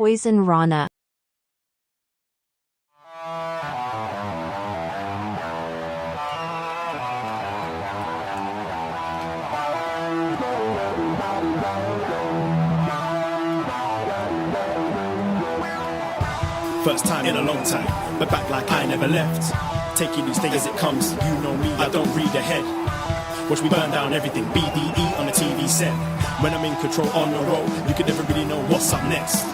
Poisonrana. First time in a long time, but back like I never left. Taking each day as it comes, you know me, I don't read ahead. Watch me burn down everything, BDE on the TV set. When I'm in control on the road, you could never really know what's up next.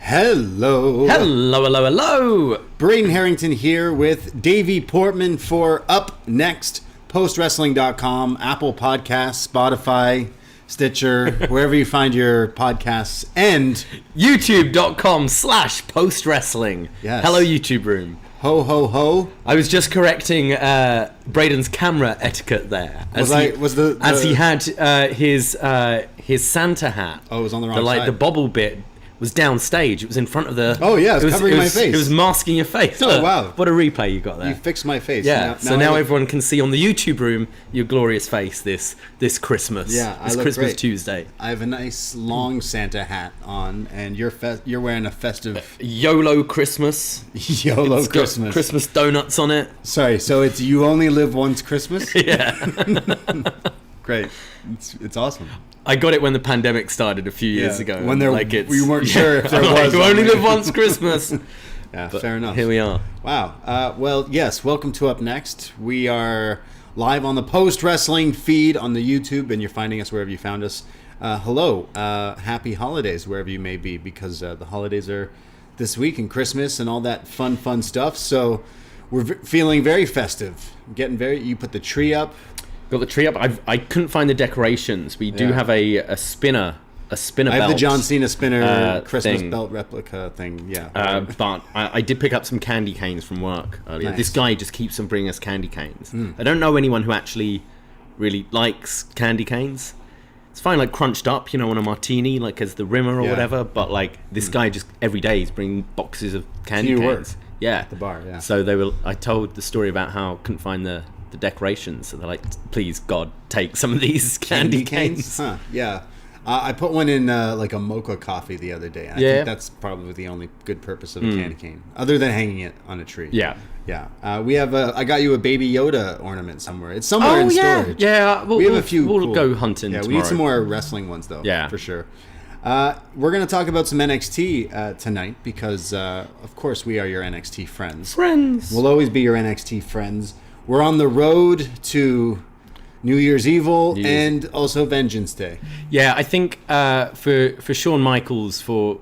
Hello. Hello, hello, hello. Braden Herrington here with Davie Portman for upNXT POSTWrestling.com, Apple Podcasts, Spotify, Stitcher, wherever you find your podcasts, and YouTube.com/POSTWrestling. Yes. Hello, YouTube room. Ho, ho, ho. I was just correcting Braden's camera etiquette there. As he had his Santa hat. Oh, it was on the wrong side. The bobble bit was downstage. It was in front of the... Oh, yeah, it was covering my face. It was masking your face. Oh, Look, wow. What a replay you got there. You fixed my face. Yeah, now everyone can see on the YouTube room your glorious face this Christmas. Yeah, this look Christmas great. Tuesday. I have a nice long Santa hat on, and you're wearing a festive... YOLO Christmas. YOLO It's got Christmas. Christmas donuts on it. Sorry, so it's You Only Live Once Christmas? Yeah. Great. It's awesome. I got it when the pandemic started a few years ago. When we weren't sure if there was. You only live once Christmas. Yeah, But fair enough. Here we are. Wow. Well, yes, welcome to upNXT. We are live on the Post Wrestling feed on the YouTube, and you're finding us wherever you found us. Hello. Happy holidays, wherever you may be, because the holidays are this week, and Christmas and all that fun stuff. So we're feeling very festive. You put the tree up. Got the tree up. I couldn't find the decorations. We do have a spinner belt. I have the John Cena spinner Christmas thing. belt replica thing. Yeah. But I did pick up some candy canes from work earlier. Nice. This guy just keeps on bringing us candy canes. I don't know anyone who actually really likes candy canes. It's fine, like crunched up, on a martini, like as the rimmer or whatever. But like this guy just every day is bringing boxes of candy canes. Work yeah, at the bar. Yeah. So I told the story about how I couldn't find the decorations, so they're like, please God, take some of these candy canes. Huh, yeah. I put one in like a mocha coffee the other day. I think that's probably the only good purpose of a candy cane, other than hanging it on a tree. Yeah. We have I got you a Baby Yoda ornament somewhere. It's somewhere in storage. Yeah, we have a few. We'll go hunting tomorrow. We need some more wrestling ones though. Yeah, for sure. We're going to talk about some NXT tonight because, of course, we are your NXT friends. We'll always be your NXT friends. We're on the road to New Year's Evil and also Vengeance Day. Yeah, I think for Shawn Michaels for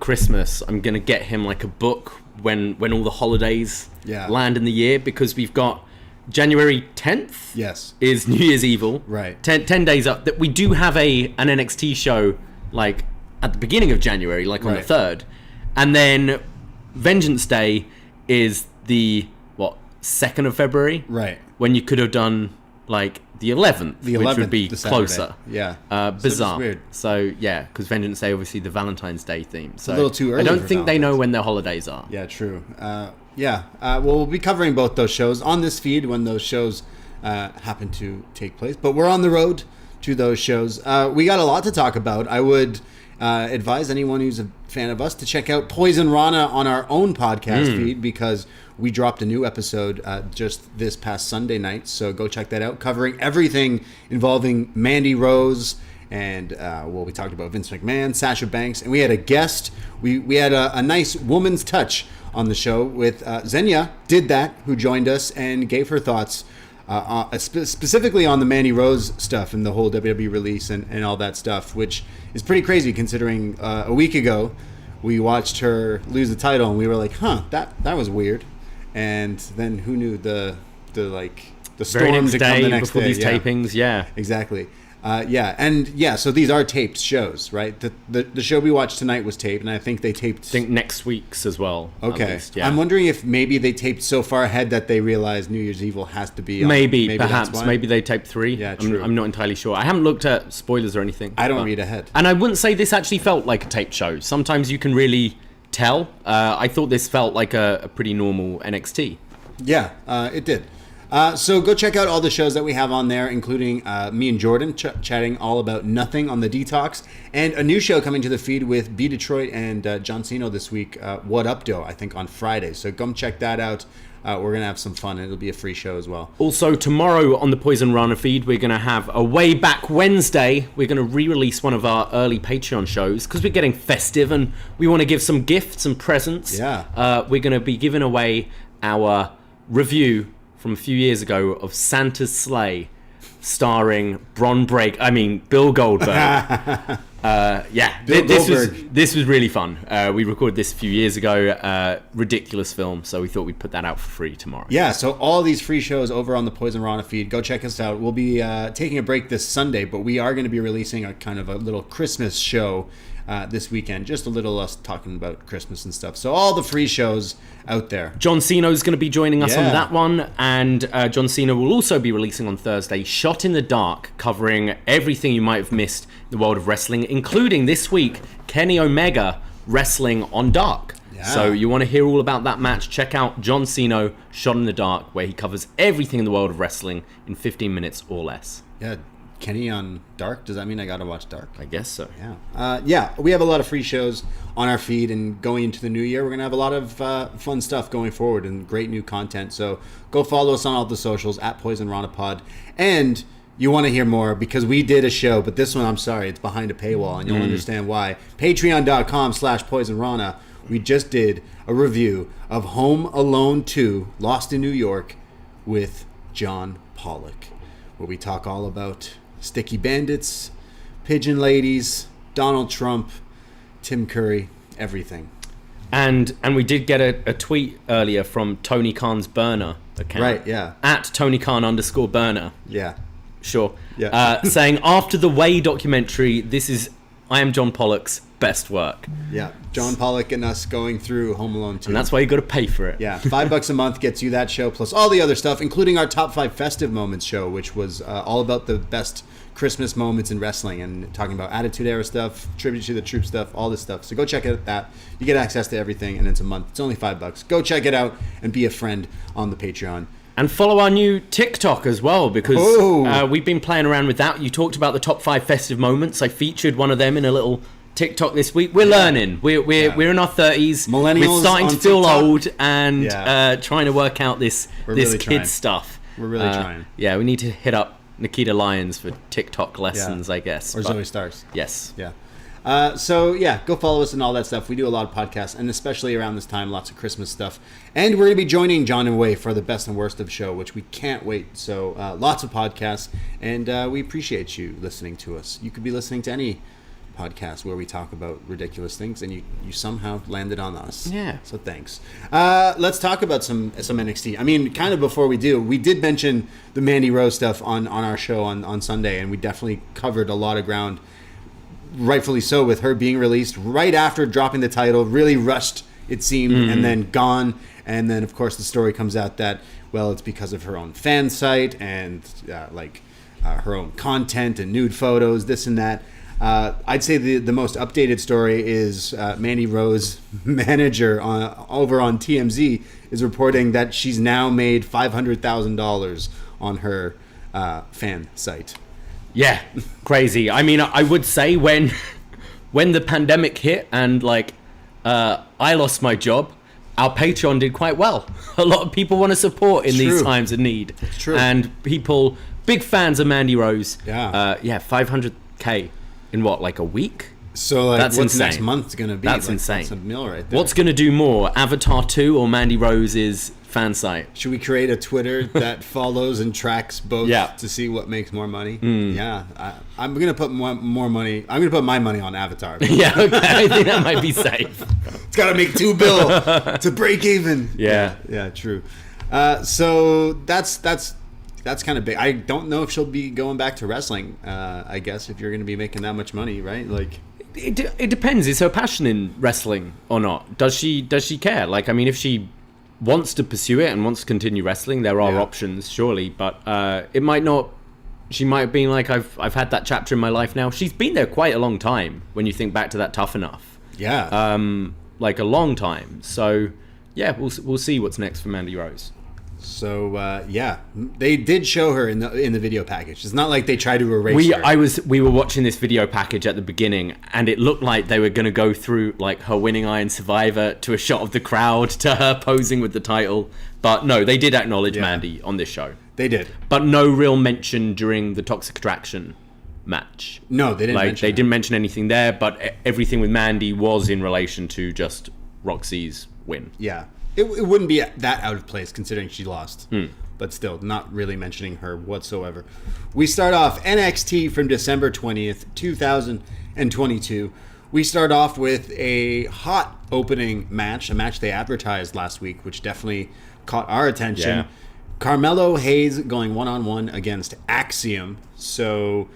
Christmas, I'm gonna get him like a book when all the holidays land in the year, because we've got January 10th. Yes, is New Year's Evil. Right, 10 days up. That we do have an NXT show like at the beginning of January, like on the 3rd, and then Vengeance Day is the 2nd of February, right? When you could have done like the 11th, which would be closer. Yeah, bizarre. So weird. So yeah, because Vengeance Day, obviously the Valentine's Day theme. So a little too early. I don't think they know when their holidays are. Yeah, true. Well, we'll be covering both those shows on this feed when those shows happen to take place. But we're on the road to those shows. We got a lot to talk about. I would advise anyone who's a fan of us to check out Poison Rana on our own podcast feed, because we dropped a new episode just this past Sunday night. So go check that out, covering everything involving Mandy Rose. And we talked about Vince McMahon, Sasha Banks, and we had a guest. We had a nice woman's touch on the show with Xenia did that, who joined us and gave her thoughts specifically on the Mandy Rose stuff and the whole WWE release and all that stuff, which is pretty crazy considering a week ago we watched her lose the title and we were like, that was weird. And then who knew the storm to come the next before day. These tapings, exactly. So these are taped shows, right? The show we watched tonight was taped, and I think they taped... I think next week's as well. Okay. Least, yeah. I'm wondering if maybe they taped so far ahead that they realized New Year's Evil has to be on. Maybe perhaps. Maybe they taped 3. Yeah, true. I'm not entirely sure. I haven't looked at spoilers or anything. I don't read ahead. And I wouldn't say this actually felt like a taped show. Sometimes you can really tell. I thought this felt like a pretty normal NXT. Yeah, it did. So go check out all the shows that we have on there, including me and Jordan chatting all about nothing on the Detox, and a new show coming to the feed with B Detroit and John Siino this week, What Up Doe, I think on Friday. So come check that out. We're going to have some fun, and it'll be a free show as well. Also, tomorrow on the Poison Rana feed, we're going to have a Way Back Wednesday. We're going to re-release one of our early Patreon shows because we're getting festive and we want to give some gifts and presents. Yeah. We're going to be giving away our review from a few years ago of Santa's Sleigh, starring Bill Goldberg. This was really fun. We recorded this a few years ago. Ridiculous film, so we thought we'd put that out for free tomorrow. Yeah, so all these free shows over on the Poison Rana feed. Go check us out. We'll be taking a break this Sunday, but we are going to be releasing a kind of a little Christmas show this weekend. Just a little us talking about Christmas and stuff. So all the free shows out there. John Siino's going to be joining us on that one, and John Siino will also be releasing on Thursday Shot in the Dark, covering everything you might have missed in the world of wrestling, including this week Kenny Omega wrestling on Dark. Yeah. So you want to hear all about that match, check out John Siino Shot in the Dark, where he covers everything in the world of wrestling in 15 minutes or less. Yeah. Kenny on Dark? Does that mean I gotta watch Dark? I guess so. Yeah. We have a lot of free shows on our feed, and going into the new year, we're gonna have a lot of fun stuff going forward and great new content. So go follow us on all the socials at Poison Rana Pod. And you want to hear more because we did a show, but this one, I'm sorry, it's behind a paywall, and you'll understand why. Patreon.com/PoisonRana. We just did a review of Home Alone 2, Lost in New York, with John Pollock, where we talk all about Sticky Bandits, Pigeon Ladies, Donald Trump, Tim Curry, everything. And we did get a tweet earlier from Tony Khan's burner account. Right, yeah. At Tony Khan_burner. Yeah. Sure. Yeah. Saying, after the Way documentary, I am John Pollock's best work. Yeah. John Pollock and us going through Home Alone 2. And that's why you got to pay for it. Yeah. $5 a month gets you that show, plus all the other stuff, including our Top 5 Festive Moments show, which was all about the best Christmas moments in wrestling and talking about Attitude Era stuff, Tribute to the Troop stuff, all this stuff. So go check out that. You get access to everything, and it's a month. It's only $5. Go check it out and be a friend on the Patreon. And follow our new TikTok as well, because we've been playing around with that. You talked about the top 5 festive moments. I featured one of them in a little TikTok this week. We're learning. We're in our 30s. Millennials. We're starting to feel TikTok. Old and trying to work out this really kid trying. stuff. We're really trying. Yeah, we need to hit up Nikita Lyons for TikTok lessons, I guess. Or Zoey Stars. Yes. Yeah. Go follow us and all that stuff. We do a lot of podcasts, and especially around this time, lots of Christmas stuff. And we're going to be joining John and Way for the Best and Worst of show, which we can't wait. So lots of podcasts, and we appreciate you listening to us. You could be listening to any podcast where we talk about ridiculous things, and you somehow landed on us. Yeah. So thanks. Let's talk about some NXT. I mean, kind of before we do, we did mention the Mandy Rose stuff on our show on Sunday, and we definitely covered a lot of ground. Rightfully so, with her being released right after dropping the title, really rushed, it seemed, and then gone. And then, of course, the story comes out that, well, it's because of her own fan site and her own content and nude photos, this and that. I'd say the most updated story is Mandy Rose's manager over on TMZ is reporting that she's now made $500,000 on her fan site. Yeah, crazy. I mean, I would say when the pandemic hit and I lost my job, our Patreon did quite well. A lot of people want to support in these times of need. It's true. And people, big fans of Mandy Rose. Yeah. 500K in what, a week? So that's what's insane. Next month going to be? That's insane. That's a mill right there. What's going to do more, Avatar 2 or Mandy Rose's fan site? Should we create a Twitter that follows and tracks both to see what makes more money? Yeah. I'm going to put more money. I'm going to put my money on Avatar. Yeah, okay. I think that might be safe. It's got to make $2 billion to break even. Yeah. Yeah, true. So that's kind of big. I don't know if she'll be going back to wrestling, I guess, if you're going to be making that much money, right? It depends. Is her passion in wrestling or not? Does she care? If she wants to pursue it and wants to continue wrestling, there are options, surely. But it might not. She might have been I've had that chapter in my life now. She's been there quite a long time when you think back to that Tough Enough. Yeah. like a long time. So yeah, we'll see what's next for Mandy Rose. So yeah, they did show her in the video package. It's not like they tried to erase her. We were watching this video package at the beginning, and it looked like they were going to go through like her winning Iron Survivor to a shot of the crowd to her posing with the title. But no, they did acknowledge Mandy on this show. They did, but no real mention during the Toxic Attraction match. No, they didn't. They didn't mention anything there, but everything with Mandy was in relation to just Roxy's win. Yeah. It wouldn't be that out of place considering she lost. But still, not really mentioning her whatsoever. We start off NXT from December 20th, 2022. We start off with a hot opening match, a match they advertised last week, which definitely caught our attention. Yeah. Carmelo Hayes going one-on-one against Axiom. So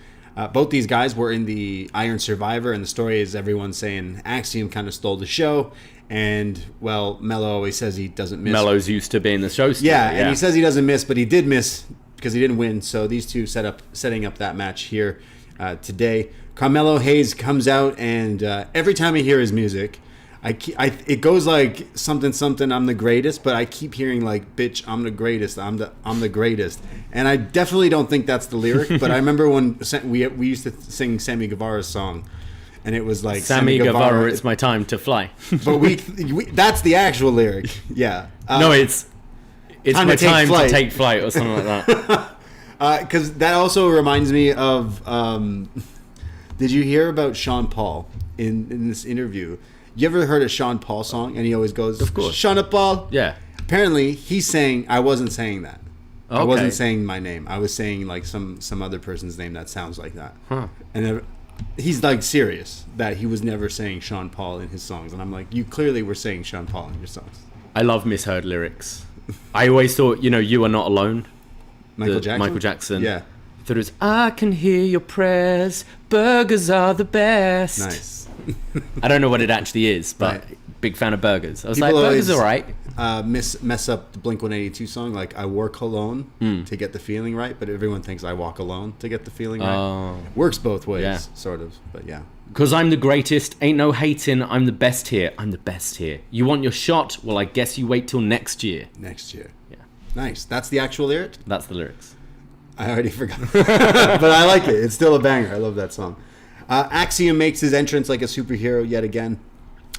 both these guys were in the Iron Survivor, and the story is everyone saying Axiom kind of stole the show. And, well, Melo always says he doesn't miss. Melo's used to being the show star. Yeah, and he says he doesn't miss, but he did miss because he didn't win. So these two setting up that match here today. Carmelo Hayes comes out, and every time I hear his music, it goes like something something. I'm the greatest, but I keep hearing like, "Bitch, I'm the greatest. I'm the greatest." And I definitely don't think that's the lyric. But I remember when we used to sing Sammy Guevara's song. And it was like Sammy Guevara, it's my time to fly. But we that's the actual lyric. Yeah. No, it's my time to take flight or something like that. Because that also reminds me of. Did you hear about Sean Paul in this interview? You ever heard a Sean Paul song? And he always goes, "Of course, Sean Paul." Yeah. Apparently, he's saying I wasn't saying that. Okay. I wasn't saying my name. I was saying like some other person's name that sounds like that. Huh. And he's like serious that he was never saying Sean Paul in his songs, and I'm like, you clearly were saying Sean Paul in your songs. I love misheard lyrics. I always thought, "You are not alone." Michael Jackson. Yeah. I thought it was, "I can hear your prayers. Burgers are the best." Nice. I don't know what it actually is, but big fan of burgers. I was People like, burgers are right. Mess up the Blink-182 song, like I wore cologne to get the feeling right, but everyone thinks I walk alone to get the feeling right. Works both ways, sort of, but yeah. Because I'm the greatest, ain't no hating, I'm the best here, I'm the best here. You want your shot? Well, I guess you wait till next year. Next year. Yeah. Nice. That's the actual lyric? That's the lyrics. I already forgot. But I like it. It's still a banger. I love that song. Axiom makes his entrance like a superhero yet again.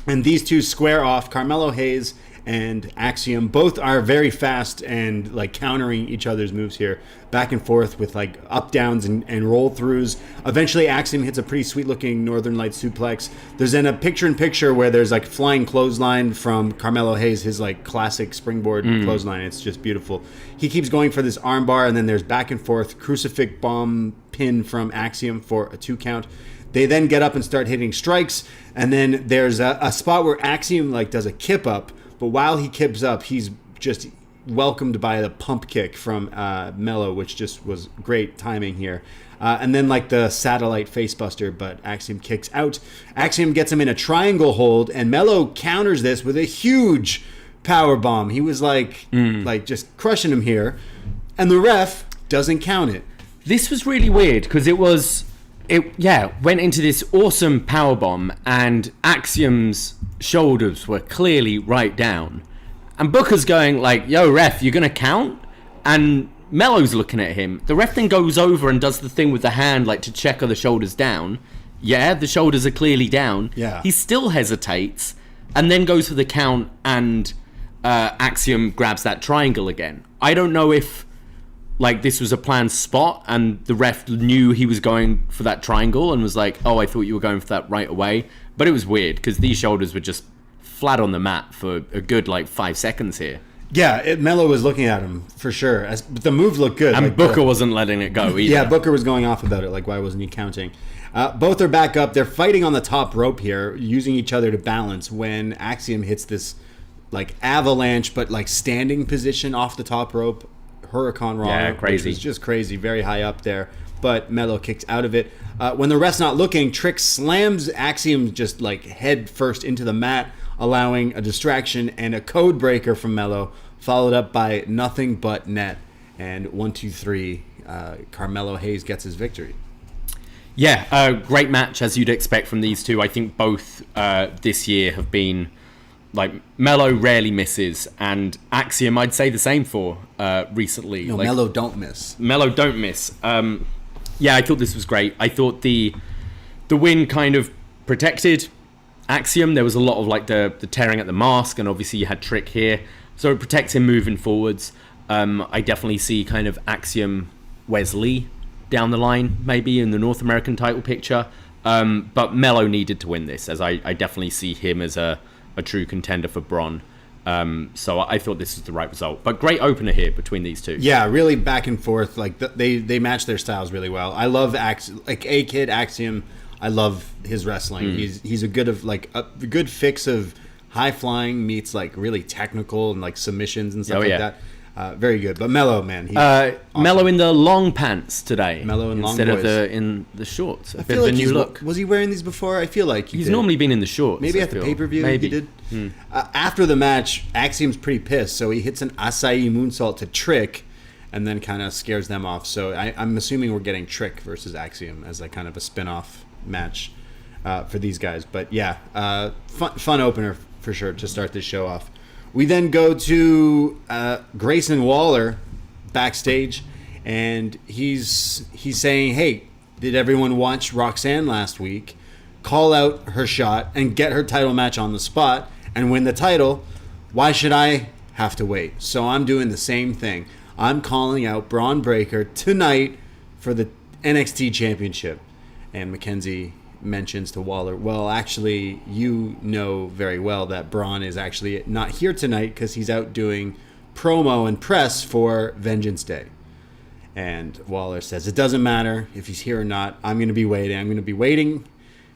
And these two square off. Carmelo Hayes and Axiom both are very fast and like countering each other's moves here, back and forth with like up downs and roll throughs. Eventually Axiom hits a pretty sweet looking Northern Lights suplex. There's then a picture in picture where there's like flying clothesline from Carmelo Hayes, his like classic springboard clothesline. It's just beautiful. He keeps going for this armbar, and then there's back and forth crucifix bomb pin from Axiom for a 2 count. They then get up and start hitting strikes, and then there's a spot where Axiom like does a kip up, but while he kips up, he's just welcomed by the pump kick from Melo, which just was great timing here. And then like the satellite facebuster, but Axiom kicks out. Axiom gets him in a triangle hold, and Melo counters this with a huge power bomb. He was like just crushing him here, and the ref doesn't count it. This was really weird because it went into this awesome powerbomb, and Axiom's shoulders were clearly right down. And Booker's going like, "Yo, ref, you're going to count?" And Melo's looking at him. The ref then goes over and does the thing with the hand like to check are the shoulders down. Yeah, the shoulders are clearly down. Yeah. He still hesitates and then goes for the count, and Axiom grabs that triangle again. I don't know if like this was a planned spot and the ref knew he was going for that triangle and was like, "Oh, I thought you were going for that right away." But it was weird because these shoulders were just flat on the mat for a good like 5 seconds here. Yeah, Melo was looking at him for sure. But the move looked good. And like Booker wasn't letting it go either. Yeah, Booker was going off about it. Like, why wasn't he counting? Both are back up. They're fighting on the top rope here, using each other to balance when Axiom hits this like avalanche, but like standing position off the top rope. Hurricane Rana. Yeah, crazy. Which was just crazy. Very high up there. But Melo kicks out of it. When the ref's not looking, Trick slams Axiom just like head first into the mat, allowing a distraction and a code breaker from Melo, followed up by nothing but net. And 1, 2, 3, Carmelo Hayes gets his victory. Yeah, great match as you'd expect from these two. I think both this year have been like Melo rarely misses, and Axiom I'd say the same for recently. No, like, Melo don't miss. Melo don't miss. Yeah, I thought this was great. I thought the win kind of protected Axiom. There was a lot of like the tearing at the mask, and obviously you had Trick here, so it protects him moving forwards. I definitely see kind of Axiom Wesley down the line, maybe in the North American title picture. But Melo needed to win this, as I definitely see him as a true contender for Braun. So I thought this was the right result. But great opener here between these two. Yeah, really back and forth. Like they match their styles really well. I love A-Kid Axiom. I love his wrestling. He's a good fix of high flying meets like really technical and like submissions and stuff that. Very good. But Melo, man, he's awesome. Melo in the long pants today. Melo in long instead boys. of in the shorts. A I bit feel of like a new look. Was he wearing these before? I feel like He's normally been in the shorts. Maybe I at the feel. pay-per-view Maybe. he did. After the match, Axiom's pretty pissed, so he hits an acai moonsault to Trick and then kind of scares them off. So I'm assuming we're getting Trick versus Axiom as like kind of a spin-off match for these guys. But yeah, fun opener for sure to start this show off. We then go to Grayson Waller backstage, and he's saying, hey, did everyone watch Roxanne last week? Call out her shot and get her title match on the spot and win the title. Why should I have to wait? So I'm doing the same thing. I'm calling out Braun Breaker tonight for the NXT Championship. And Mackenzie mentions to Waller, well, actually, you know very well that Braun is actually not here tonight because he's out doing promo and press for Vengeance Day. And Waller says, it doesn't matter if he's here or not. I'm going to be waiting. I'm going to be waiting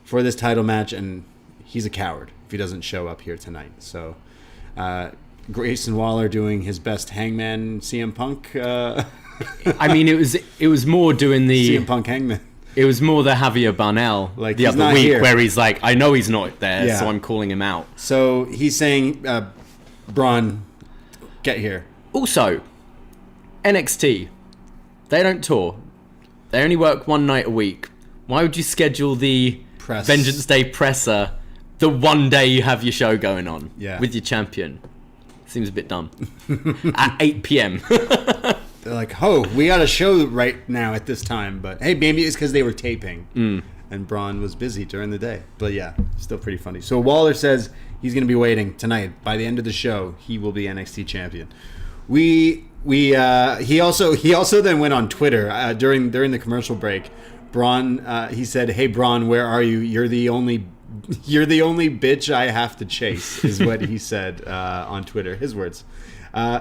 for this title match, and he's a coward if he doesn't show up here tonight. So Grayson Waller doing his best Hangman CM Punk. I mean, it was more doing the CM Punk Hangman. It was more the Javier Barnell like the other week where he's like, I know he's not there, so I'm calling him out. So he's saying, Braun, get here. Also, NXT, they don't tour. They only work one night a week. Why would you schedule the Vengeance Day presser the one day you have your show going on with your champion? Seems a bit dumb. At 8 p.m. They're like, we got a show right now at this time. But hey, maybe it's because they were taping. And Braun was busy during the day. But yeah, still pretty funny. So Waller says he's going to be waiting tonight. By the end of the show, he will be NXT champion. He also then went on Twitter during the commercial break. Braun, he said, "Hey Braun, where are you? You're the only bitch I have to chase," is what he said on Twitter. His words.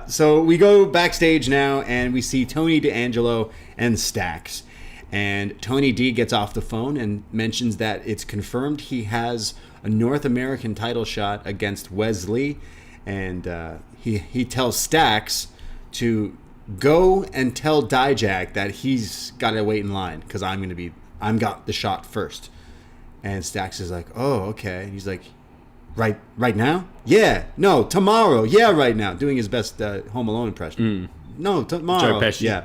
So we go backstage now, and we see Tony D'Angelo and Stax. And Tony D gets off the phone and mentions that it's confirmed he has a North American title shot against Wesley. And he tells Stax to go and tell Dijak that he's got to wait in line because I'm got the shot first. And Stax is like, oh, okay. And he's like, right now? Yeah. No, tomorrow. Yeah, right now. Doing his best Home Alone impression. No, tomorrow. Joe Pesci. Yeah.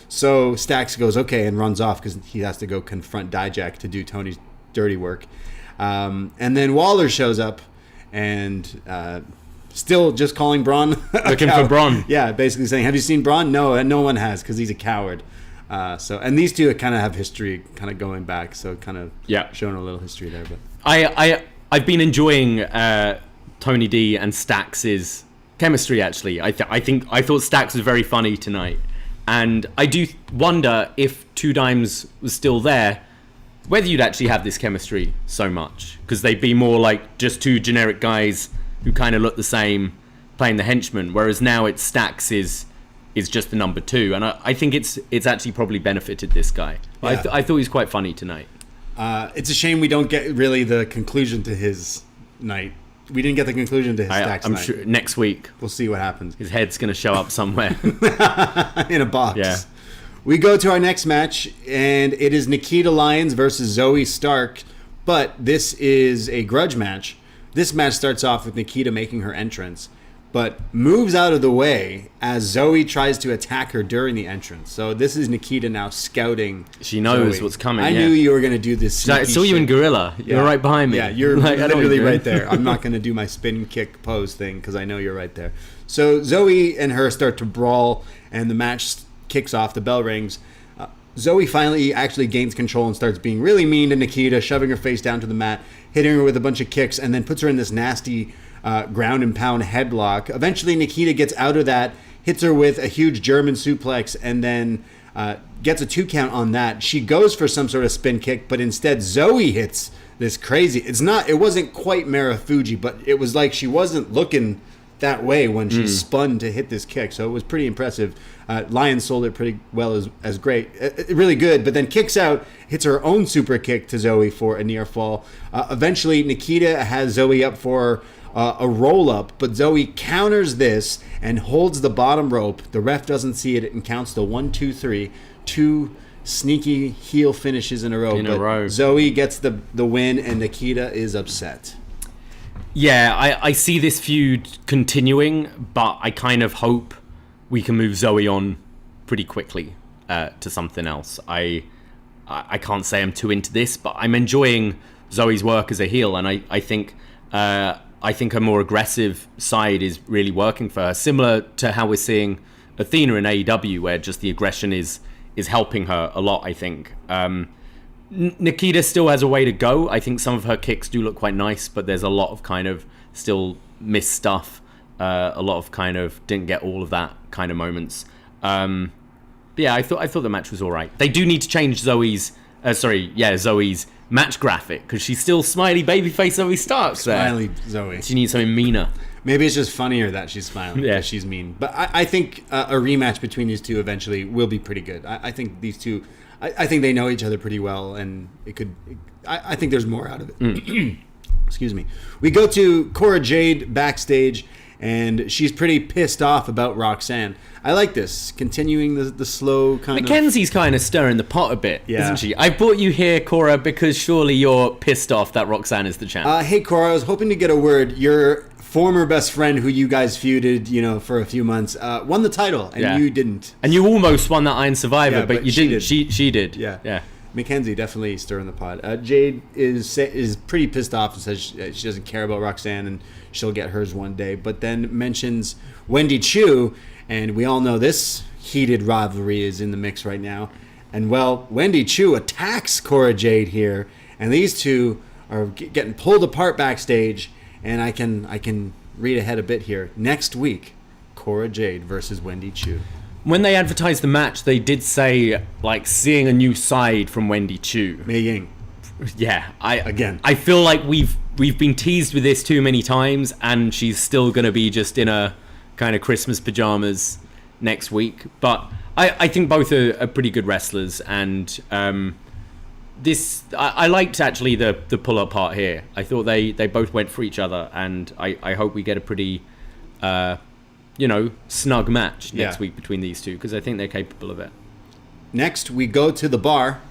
So Stax goes, okay, and runs off because he has to go confront Dijak to do Tony's dirty work. And then Waller shows up and still just calling Braun looking for Braun. Yeah, basically saying, have you seen Braun? No, no one has because he's a coward. And these two kind of have history kind of going back, so kind of showing a little history there. But I've been enjoying Tony D and Stax's chemistry, actually. I thought Stax was very funny tonight. And I do wonder if Two Dimes was still there, whether you'd actually have this chemistry so much. Because they'd be more like just two generic guys who kind of look the same playing the henchman. Whereas now it's Stax is just the number two. And I think it's actually probably benefited this guy. Yeah. I thought he was quite funny tonight. It's a shame we don't get really the conclusion to his night. We didn't get the conclusion to his Stax I'm night. sure next week We'll see what happens. His head's going to show up somewhere. In a box. Yeah. We go to our next match, and it is Nikita Lyons versus Zoey Stark. But this is a grudge match. This match starts off with Nikita making her entrance. but moves out of the way as Zoey tries to attack her during the entrance. So this is Nikita now scouting. She knows Zoey. wons coming. I knew you were going to do this. I saw you in Gorilla. You're right behind me. Yeah, you're like, literally right there. I'm not going to do my spin kick pose thing because I know you're right there. So Zoey and her start to brawl, and the match kicks off. The bell rings. Zoey finally actually gains control and starts being really mean to Nikita, shoving her face down to the mat, hitting her with a bunch of kicks, and then puts her in this nasty ground and pound headlock. Eventually, Nikita gets out of that, hits her with a huge German suplex, and then gets a 2 count on that. She goes for some sort of spin kick, but instead Zoey hits this crazy. It wasn't quite Marufuji, but it was like she wasn't looking that way when she spun to hit this kick, so it was pretty impressive. Lyons sold it pretty well as great, really good, but then kicks out, hits her own super kick to Zoey for a near fall. Eventually, Nikita has Zoey up for a roll up, but Zoey counters this and holds the bottom rope. The ref doesn't see it and counts the 1, 2, 3, 2 sneaky heel finishes in a row. Zoey gets the win, and Nikita is upset. Yeah, I see this feud continuing, but I kind of hope we can move Zoey on pretty quickly to something else. I can't say I'm too into this, but I'm enjoying Zoey's work as a heel, and I think her more aggressive side is really working for her, similar to how we're seeing Athena in AEW, where just the aggression is helping her a lot, I think. Nikita still has a way to go. I think some of her kicks do look quite nice, but there's a lot of kind of still missed stuff. A lot of kind of didn't get all of that kind of moments. But yeah, I thought the match was all right. They do need to change Zoey's match graphic, because she's still smiley babyface Zoey Starks there. Smiley Zoey. She needs something meaner. Maybe it's just funnier that she's smiling. Yeah, she's mean. But I think a rematch between these two eventually will be pretty good. I think these two. I think they know each other pretty well, and I think there's more out of it. Excuse me. We go to Cora Jade backstage, and she's pretty pissed off about Roxanne. I like this, continuing the slow kind Mackenzie's kind of stirring the pot a bit, isn't she? I brought you here, Cora, because surely you're pissed off that Roxanne is the champ. Hey, Cora, I was hoping to get a word. Your former best friend, who you guys feuded, for a few months, won the title, and you didn't. And you almost won that Iron Survivor, but you didn't. She did. Yeah. Mackenzie definitely stirring the pot. Jade is pretty pissed off and says she doesn't care about Roxanne and she'll get hers one day, but then mentions Wendy Chu, and we all know this heated rivalry is in the mix right now. And well, Wendy Chu attacks Cora Jade here, and these two are getting pulled apart backstage. And I can read ahead a bit here. Next week, Cora Jade versus Wendy Chu. When they advertised the match, they did say, like, seeing a new side from Wendy Chu. Mei Ying. Yeah, I feel like we've been teased with this too many times, and she's still going to be just in a kind of Christmas pajamas next week. But I think both are pretty good wrestlers, and I liked actually the pull apart here. I thought they both went for each other, and I hope we get a pretty snug match next week between these two, because I think they're capable of it. Next we go to the bar.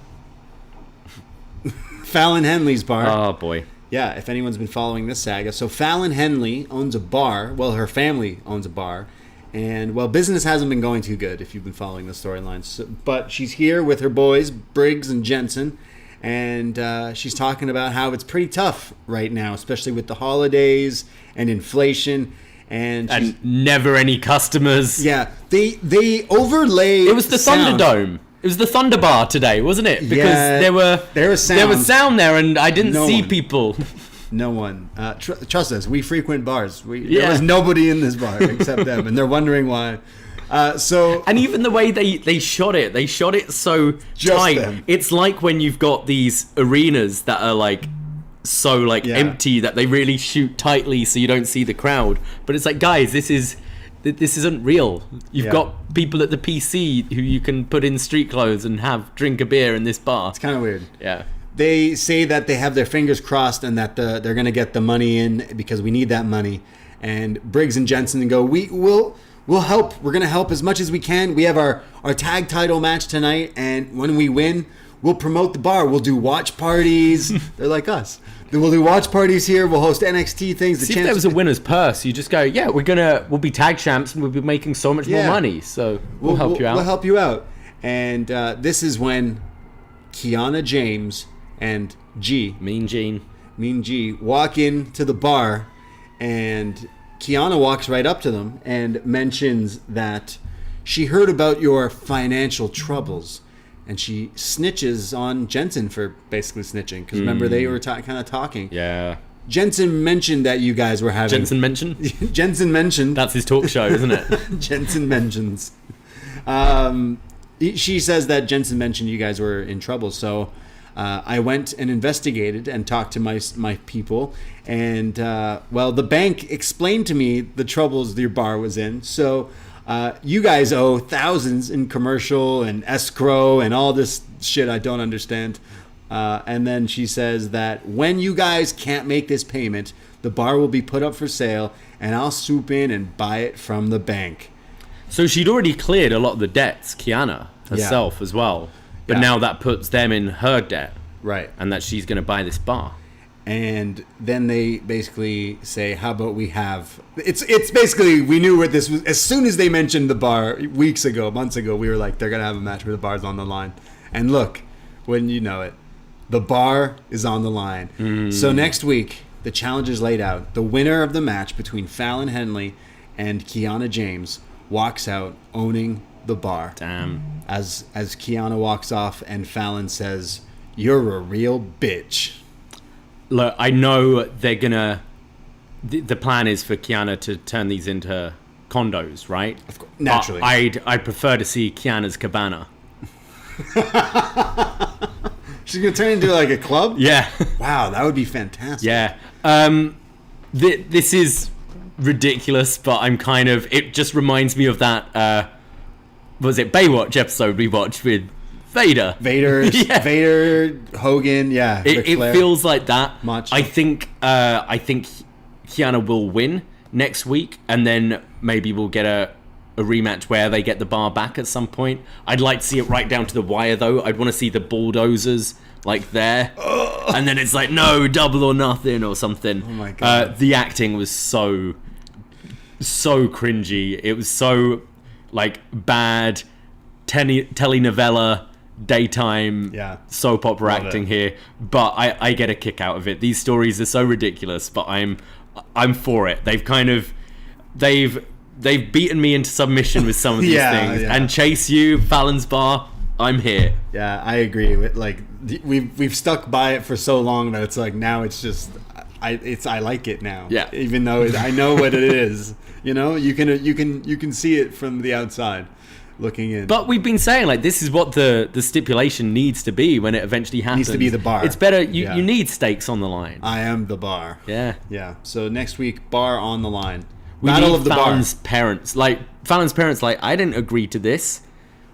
Fallon Henley's bar. Oh boy. Yeah, if anyone's been following this saga. So Fallon Henley owns a bar. Well, her family owns a bar. And, well, business hasn't been going too good if you've been following the storylines. But she's here with her boys, Briggs and Jensen. And she's talking about how it's pretty tough right now, especially with the holidays and inflation. And never any customers. Yeah, they overlay. It was the sound. Thunderdome. It was the Thunder Bar today, wasn't it? Because there was sound there, and I didn't see people. No one. Trust us, we frequent bars. There was nobody in this bar except them, and they're wondering why. And even the way they shot it so tight. Them. It's like when you've got these arenas that are like so empty that they really shoot tightly so you don't see the crowd. But it's like, guys, this isn't real. You've got people at the PC who you can put in street clothes and drink a beer in this bar. It's kind of weird. Yeah. They say that they have their fingers crossed and that they're going to get the money in because we need that money. And Briggs and Jensen go, We'll help. We're going to help as much as we can. We have our tag title match tonight, and when we win, we'll promote the bar. We'll do watch parties. They're like us. We'll do watch parties here. We'll host NXT things. See, if there was a winner's purse, you just go, yeah, we'll be tag champs and we'll be making so much more money. So we'll help you out. We'll help you out. And this is when Kiana James and Mean Gene walk into the bar, and Kiana walks right up to them and mentions that she heard about your financial troubles, and she snitches on Jensen for basically snitching, because remember they were kind of talking. Yeah. Jensen mentioned that you guys were having... Jensen mentioned? That's his talk show, isn't it? Jensen mentions. She says that Jensen mentioned you guys were in trouble, so I went and investigated and talked to my people, and the bank explained to me the troubles your bar was in. So you guys owe thousands in commercial and escrow and all this shit I don't understand. And then she says that when you guys can't make this payment, the bar will be put up for sale, and I'll swoop in and buy it from the bank. So she'd already cleared a lot of the debts, Kiana herself as well. But now that puts them in her debt. Right. And that she's going to buy this bar. And then they basically say, how about we have... It's basically, we knew what this was. As soon as they mentioned the bar months ago, we were like, they're going to have a match where the bar's on the line. And look, wouldn't you know it, the bar is on the line. So next week, the challenge is laid out. The winner of the match between Fallon Henley and Kiana James walks out owning the bar. Damn. As Kiana walks off and Fallon says, "You're a real bitch." Look, I know they're gonna... The plan is for Kiana to turn these into condos, right? Of course, naturally. I'd prefer to see Kiana's cabana. She's gonna turn into like a club? Yeah. Wow, that would be fantastic. Yeah. This is ridiculous, but I'm kind of... It just reminds me of that... was it Baywatch episode we watched with Vader? Vader, Hogan, yeah. It feels like that. Much. I think Kiana will win next week, and then maybe we'll get a rematch where they get the bar back at some point. I'd like to see it right down to the wire, though. I'd want to see the bulldozers like there, and then it's like, no, double or nothing or something. Oh my god. The acting was so cringy. It was so like bad telenovela daytime soap opera acting here, but I get a kick out of it. These stories are so ridiculous, but I'm for it. They've beaten me into submission with some of these things. And Chase You, Fallon's bar, I'm here. Yeah, I agree. Like we've stuck by it for so long that it's like now it's just I like it now. Yeah. Even though I know what it is. You know, you can see it from the outside looking in. But we've been saying like this is what the stipulation needs to be when it eventually happens. Needs to be the bar. It's better you need stakes on the line. I am the bar. Yeah. Yeah. So next week, bar on the line. We Battle need of the Fallon's bar. parents. Like Fallon's parents like, I didn't agree to this.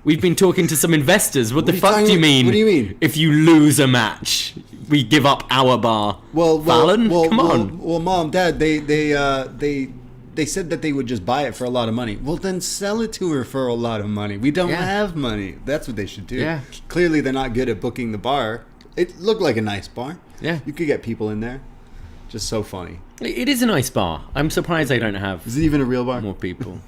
We've been talking to some investors. What the fuck do you mean? What do you mean? If you lose a match, we give up our bar. Fallon, come on. Well, Mom, Dad, they said that they would just buy it for a lot of money. Well, then sell it to her for a lot of money. We don't have money. That's what they should do. Yeah. Clearly, they're not good at booking the bar. It looked like a nice bar. Yeah. You could get people in there. Just so funny. It is a nice bar. I'm surprised they don't have Is it even a real bar? more people.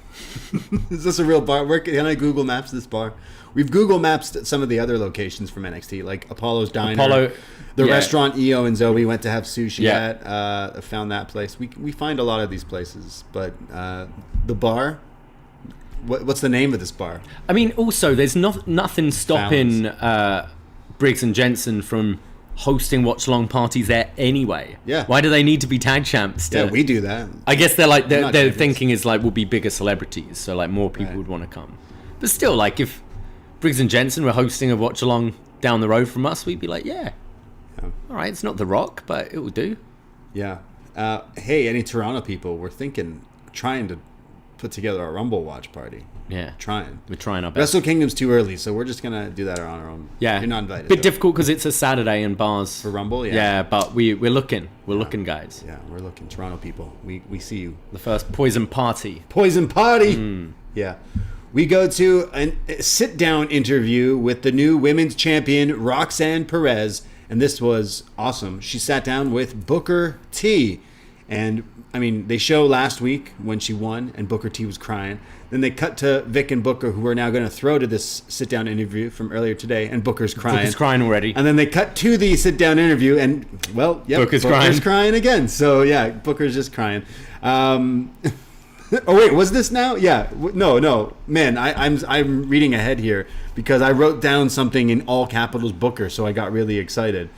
Is this a real bar? Where can I Google Maps this bar? We've Google Mapped some of the other locations from NXT, like Apollo's Diner. The restaurant Io and Zoey went to have sushi at. I found that place. We find a lot of these places, but the bar. What's the name of this bar? I mean, also, there's nothing stopping Briggs and Jensen from hosting watch-along parties there anyway. Yeah. Why do they need to be tag champs? Yeah, we do that. I guess their thinking is like we'll be bigger celebrities, so like more people would want to come. But still, like if Briggs and Jensen were hosting a watch-along down the road from us, we'd be like, yeah. All right, it's not The Rock, but it will do. Yeah. Hey, any Toronto people, we're trying to put together a Rumble watch party. Yeah. We're trying our best. Wrestle Kingdom's too early, so we're just going to do that on our own. Yeah. You're not invited. Bit difficult because it's a Saturday in bars. For Rumble, yeah. Yeah, but we're looking. We're looking, guys. Yeah, we're looking. Toronto people, we see you. The first Poison Party. Poison Party! Yeah. we go to a sit-down interview with the new women's champion, Roxanne Perez. And this was awesome. She sat down with Booker T. And, I mean, they show last week when she won and Booker T was crying. Then they cut to Vic and Booker, who are now going to throw to this sit-down interview from earlier today, and Booker's crying. Booker's crying already. And then they cut to the sit-down interview, and, well, yep, Booker's crying again. So, yeah, Booker's just crying. Oh, wait, was this now? Yeah. No. Man, I'm reading ahead here because I wrote down something in all capitals Booker, so I got really excited.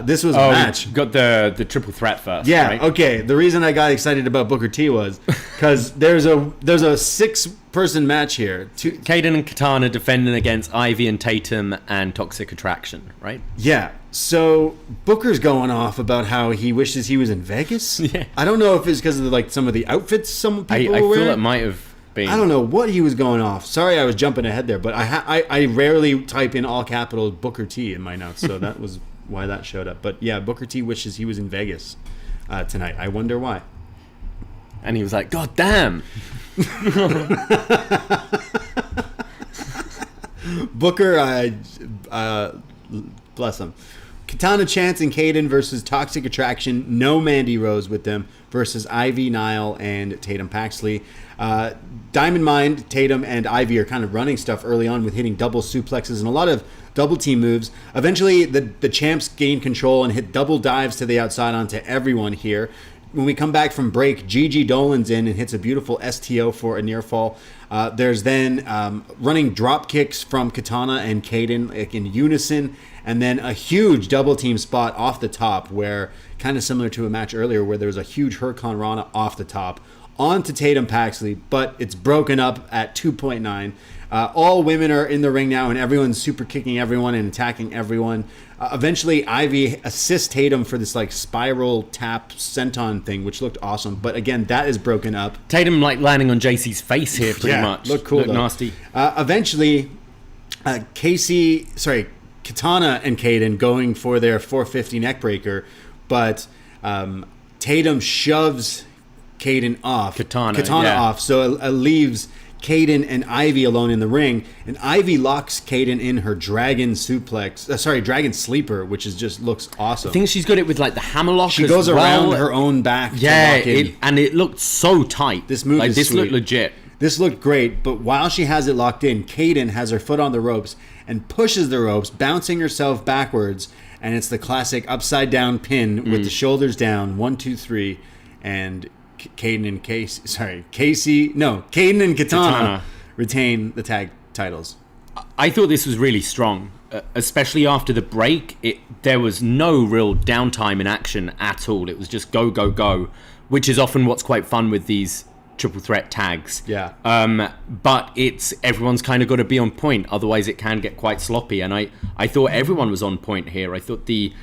This was a match. Got the triple threat first. Yeah. Right? Okay. The reason I got excited about Booker T was because there's a 6-person match here. Kayden and Katana defending against Ivy and Tatum and Toxic Attraction, right? Yeah. So Booker's going off about how he wishes he was in Vegas. Yeah. I don't know if it's because of like some of the outfits some people I were wearing. feel it might have been. I don't know what he was going off. Sorry, I was jumping ahead there, but I rarely type in all capitals Booker T in my notes, so that was why that showed up. But yeah, Booker T wishes he was in Vegas tonight. I wonder why. And he was like, God damn. Booker, bless him. Katana Chance and Kayden versus Toxic Attraction. No Mandy Rose with them versus Ivy, Nile, and Tatum Paxley. Diamond Mine, Tatum, and Ivy are kind of running stuff early on with hitting double suplexes and a lot of double team moves. Eventually, the champs gain control and hit double dives to the outside onto everyone here. When we come back from break, Gigi Dolan's in and hits a beautiful STO for a near fall. There's then running drop kicks from Katana and Kayden like in unison, and then a huge double team spot off the top where, kind of similar to a match earlier where there was a huge Hurricanrana off the top onto Tatum Paxley, but it's broken up at 2.9. All women are in the ring now, and everyone's super kicking everyone and attacking everyone. Eventually, Ivy assists Tatum for this like spiral tap senton thing, which looked awesome. But again, that is broken up. Tatum like landing on JC's face here, pretty much. Looked cool. Looked nasty. Eventually, Katana and Kayden going for their 450 neckbreaker, but Tatum shoves Kayden off. Katana off, so it leaves Kayden and Ivy alone in the ring, and Ivy locks Kayden in her dragon sleeper, which is just looks awesome. I think she's got it with like the hammerlock. She goes around her own back. Yeah, to lock in. And it looked so tight. This move is this sweet. looked legit. This looked great, but while she has it locked in, Kayden has her foot on the ropes and pushes the ropes, bouncing herself backwards, and it's the classic upside down pin with the shoulders down, 1, 2, 3, and Kayden and Katana retain the tag titles. I thought this was really strong, especially after the break. There was no real downtime in action at all. It was just go, go, go, which is often what's quite fun with these triple threat tags. Yeah. But everyone's kind of got to be on point, otherwise it can get quite sloppy. And I thought everyone was on point here. I thought the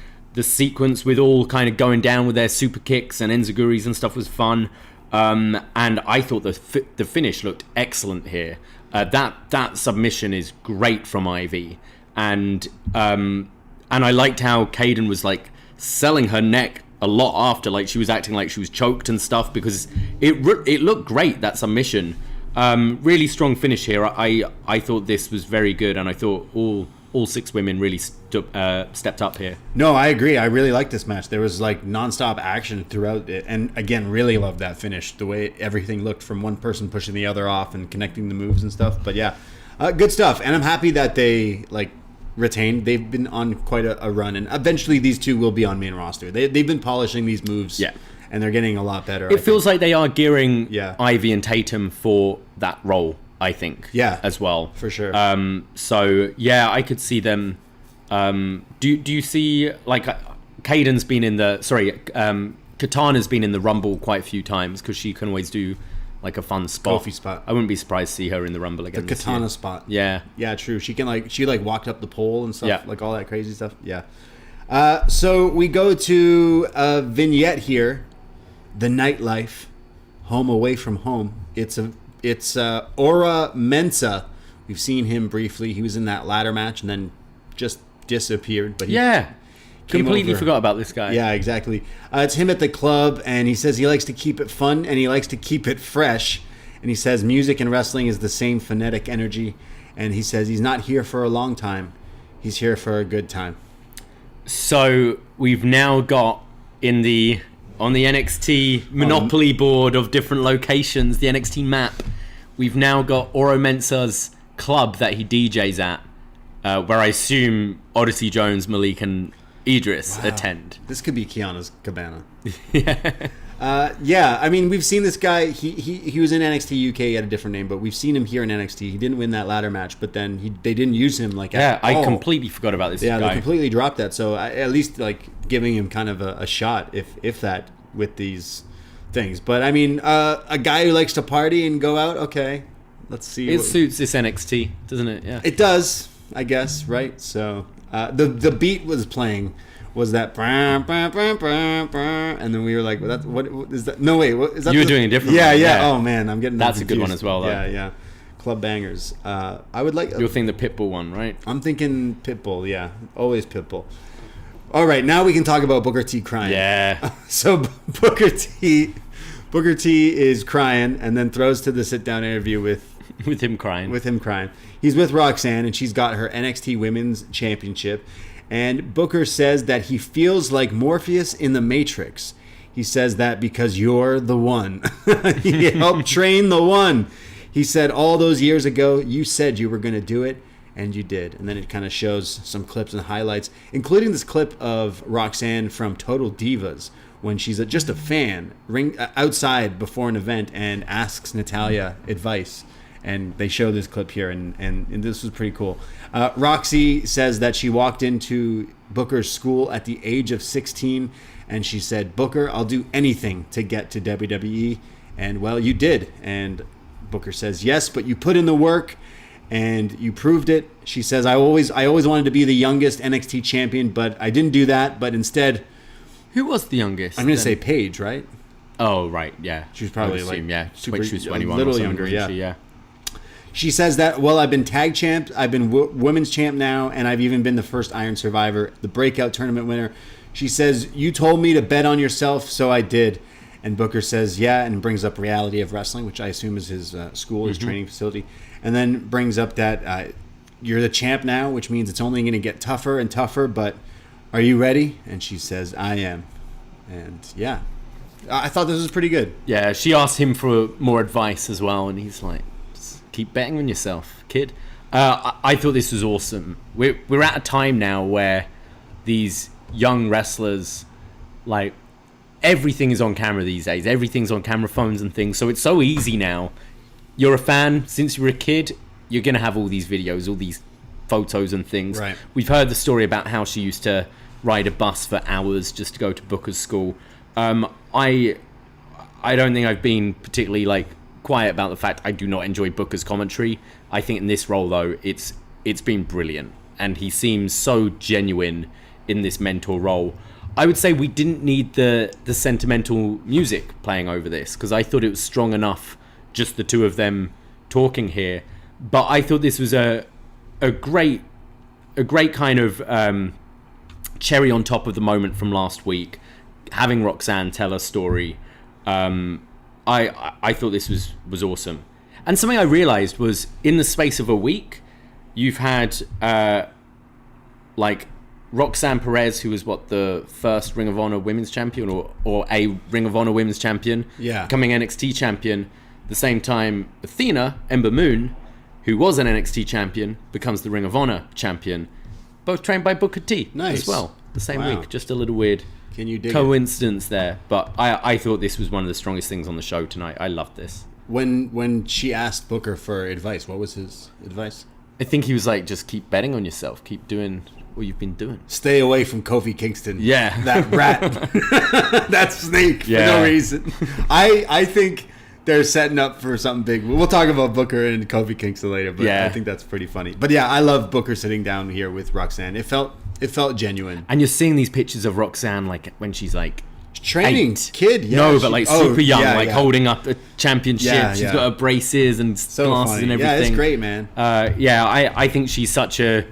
sequence with all kind of going down with their super kicks and enziguris and stuff was fun. And I thought the finish looked excellent here. That submission is great from Ivy. And I liked how Kayden was like selling her neck a lot after, like she was acting like she was choked and stuff, because it looked great, that submission. Really strong finish here. I thought this was very good, and I thought all 6 women really stepped up here. No, I agree. I really liked this match. There was like nonstop action throughout it, and again, really loved that finish. The way everything looked from one person pushing the other off and connecting the moves and stuff. But yeah, good stuff. And I'm happy that they like retained. They've been on quite a run, and eventually these two will be on main roster. They've been polishing these moves. Yeah. And they're getting a lot better. It feels like they are gearing Yeah. Ivy and Tatum for that role, I think. Yeah, as well. for sure. So yeah, I could see them. Do you see like Kayden's been in the Katana's been in the Rumble quite a few times because she can always do like a fun spot. Kofi spot. I wouldn't be surprised to see her in the Rumble again. The this Katana year. spot. Yeah. Yeah, true. She walked up the pole and stuff, Yeah. like all that crazy stuff. Yeah. So we go to a vignette here, the nightlife, home away from home. It's Ora Mensa. We've seen him briefly. He was in that ladder match and then just disappeared. But he completely forgot about this guy. Yeah, exactly. It's him at the club, and he says he likes to keep it fun and he likes to keep it fresh. And he says music and wrestling is the same phonetic energy. And he says he's not here for a long time. He's here for a good time. So we've now got on the NXT Monopoly board of different locations, the NXT map, we've now got Oro Mensah's club that he DJs at, where I assume Odyssey Jones, Malik, and Idris attend. This could be Kiana's cabana. Yeah. Yeah, I mean, we've seen this guy. He was in NXT UK. He had a different name, but we've seen him here in NXT. He didn't win that ladder match, but then they didn't use him like at all. I completely forgot about this guy. They completely dropped that. So at least like giving him kind of a shot, if that, with these things. But I mean, a guy who likes to party and go out. Okay, let's see. It suits this NXT, doesn't it? Yeah. It does, I guess. Right. So the beat was playing. Was that and then we were like, what is that? No, wait, what is that? You were doing a different one. Yeah. Yeah. Oh man, I'm getting that's confused. a good one as well, though. Yeah. Club bangers. I would like. You're thinking the Pitbull one, right? I'm thinking Pitbull. Yeah, always Pitbull. All right, now we can talk about Booker T crying. Yeah. So Booker T is crying and then throws to the sit down interview with him crying. He's with Roxanne and she's got her NXT Women's Championship. And Booker says that he feels like Morpheus in the Matrix. He says that because you're the one. He helped train the one. He said all those years ago, you said you were going to do it, and you did. And then it kind of shows some clips and highlights, including this clip of Roxanne from Total Divas when she's just a fan outside before an event and asks Natalya advice. And they show this clip here, and this was pretty cool. Roxy says that she walked into Booker's school at the age of 16, and she said, Booker, I'll do anything to get to WWE. And, well, you did. And Booker says, yes, but you put in the work, and you proved it. She says, I always wanted to be the youngest NXT champion, but I didn't do that. But instead... Who was the youngest? I'm going to say Paige, right? Oh, right, yeah. She was probably super, she was 21 a little or younger, yeah. She says that, well, I've been tag champ, I've been women's champ now, and I've even been the first Iron Survivor, the breakout tournament winner. She says, you told me to bet on yourself, so I did. And Booker says, yeah, and brings up Reality of Wrestling, which I assume is his school, his training facility. And then brings up that you're the champ now, which means it's only going to get tougher and tougher, but are you ready? And she says, I am. And yeah, I thought this was pretty good. Yeah, she asked him for more advice as well, and he's like, keep betting on yourself, kid. I thought this was awesome. We're at a time now where these young wrestlers, like, everything is on camera these days. Everything's on camera phones and things. So it's so easy now. You're a fan since you were a kid. You're going to have all these videos, all these photos and things. Right. We've heard the story about how she used to ride a bus for hours just to go to Booker's school. I don't think I've been particularly, like, quiet about the fact I do not enjoy Booker's commentary. I think in this role, though, it's been brilliant, and he seems so genuine in this mentor role. I would say we didn't need the sentimental music playing over this, because I thought it was strong enough, just the two of them talking here. But I thought this was a great kind of cherry on top of the moment from last week, having Roxanne tell her story. I thought this was awesome. And something I realized was, in the space of a week, you've had like Roxanne Perez, who was the first Ring of Honor Women's Champion, or a Ring of Honor Women's Champion, becoming NXT Champion. The same time, Athena, Ember Moon, who was an NXT Champion, becomes the Ring of Honor Champion. Both trained by Booker T as well, the same week. Just a little weird Can you dig coincidence there. But I thought this was one of the strongest things on the show tonight. I loved this. When she asked Booker for advice, what was his advice? I think he was like, just keep betting on yourself. Keep doing what you've been doing. Stay away from Kofi Kingston. Yeah. That rat. That snake for no reason. I think they're setting up for something big. We'll talk about Booker and Kofi Kingston later, but I think that's pretty funny. But yeah, I love Booker sitting down here with Roxanne. It felt genuine. And you're seeing these pictures of Roxanne, like, when she's like training 8. kid. Yeah, no, but like super young, holding up a championship. Yeah, she's got her braces and so glasses funny. and everything. Yeah, it's great, man. I think she's such a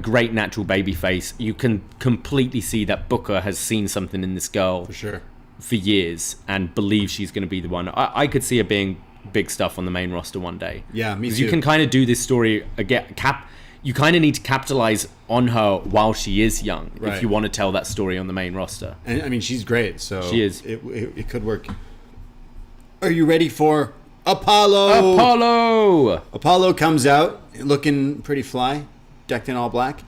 great natural baby face. You can completely see that Booker has seen something in this girl For sure. for years and believes she's going to be the one. I could see her being big stuff on the main roster one day. Yeah, me Because too. you can kind of do this story again. You kind of need to capitalize on her while she is young Right. if you want to tell that story on the main roster. And I mean, she's great, so She is. It could work. Are you ready for Apollo? Apollo comes out looking pretty fly, decked in all black.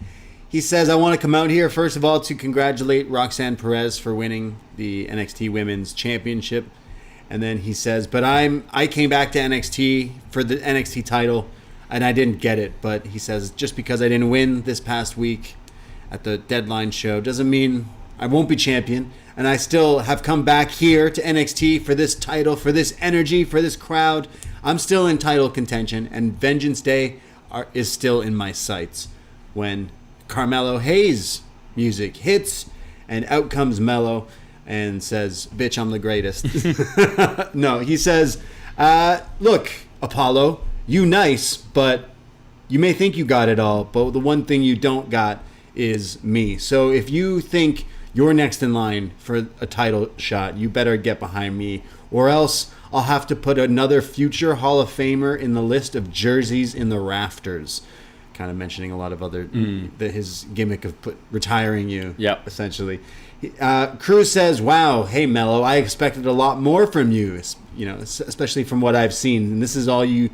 He says, I want to come out here, first of all, to congratulate Roxanne Perez for winning the NXT Women's Championship. And then he says, but I came back to NXT for the NXT title, and I didn't get it. But he says, just because I didn't win this past week at the Deadline show doesn't mean I won't be champion. And I still have come back here to NXT for this title, for this energy, for this crowd. I'm still in title contention, and Vengeance Day is still in my sights. When Carmelo Hayes music hits, and out comes Mello and says, bitch, I'm the greatest. No, he says, look, Apollo, you nice, but you may think you got it all, but the one thing you don't got is me. So if you think you're next in line for a title shot, you better get behind me, or else I'll have to put another future Hall of Famer in the list of jerseys in the rafters. Kind of mentioning a lot of other his gimmick of retiring you. Yep. Essentially. Cruz says, "Wow, hey Mello, I expected a lot more from you. You know, especially from what I've seen. And this is all you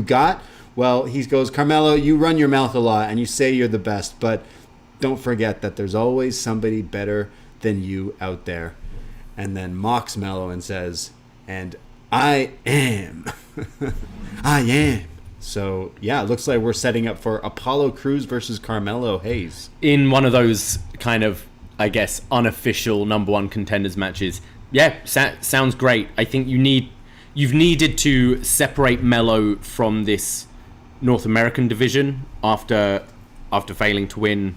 got." Well, he goes, "Carmelo, you run your mouth a lot and you say you're the best, but don't forget that there's always somebody better than you out there." And then mocks Mello and says, "And I am, I am." So, yeah, it looks like we're setting up for Apollo Crews versus Carmelo Hayes. In one of those kind of, I guess, unofficial number one contenders matches. Yeah, sounds great. I think you've needed to separate Mello from this North American division after failing to win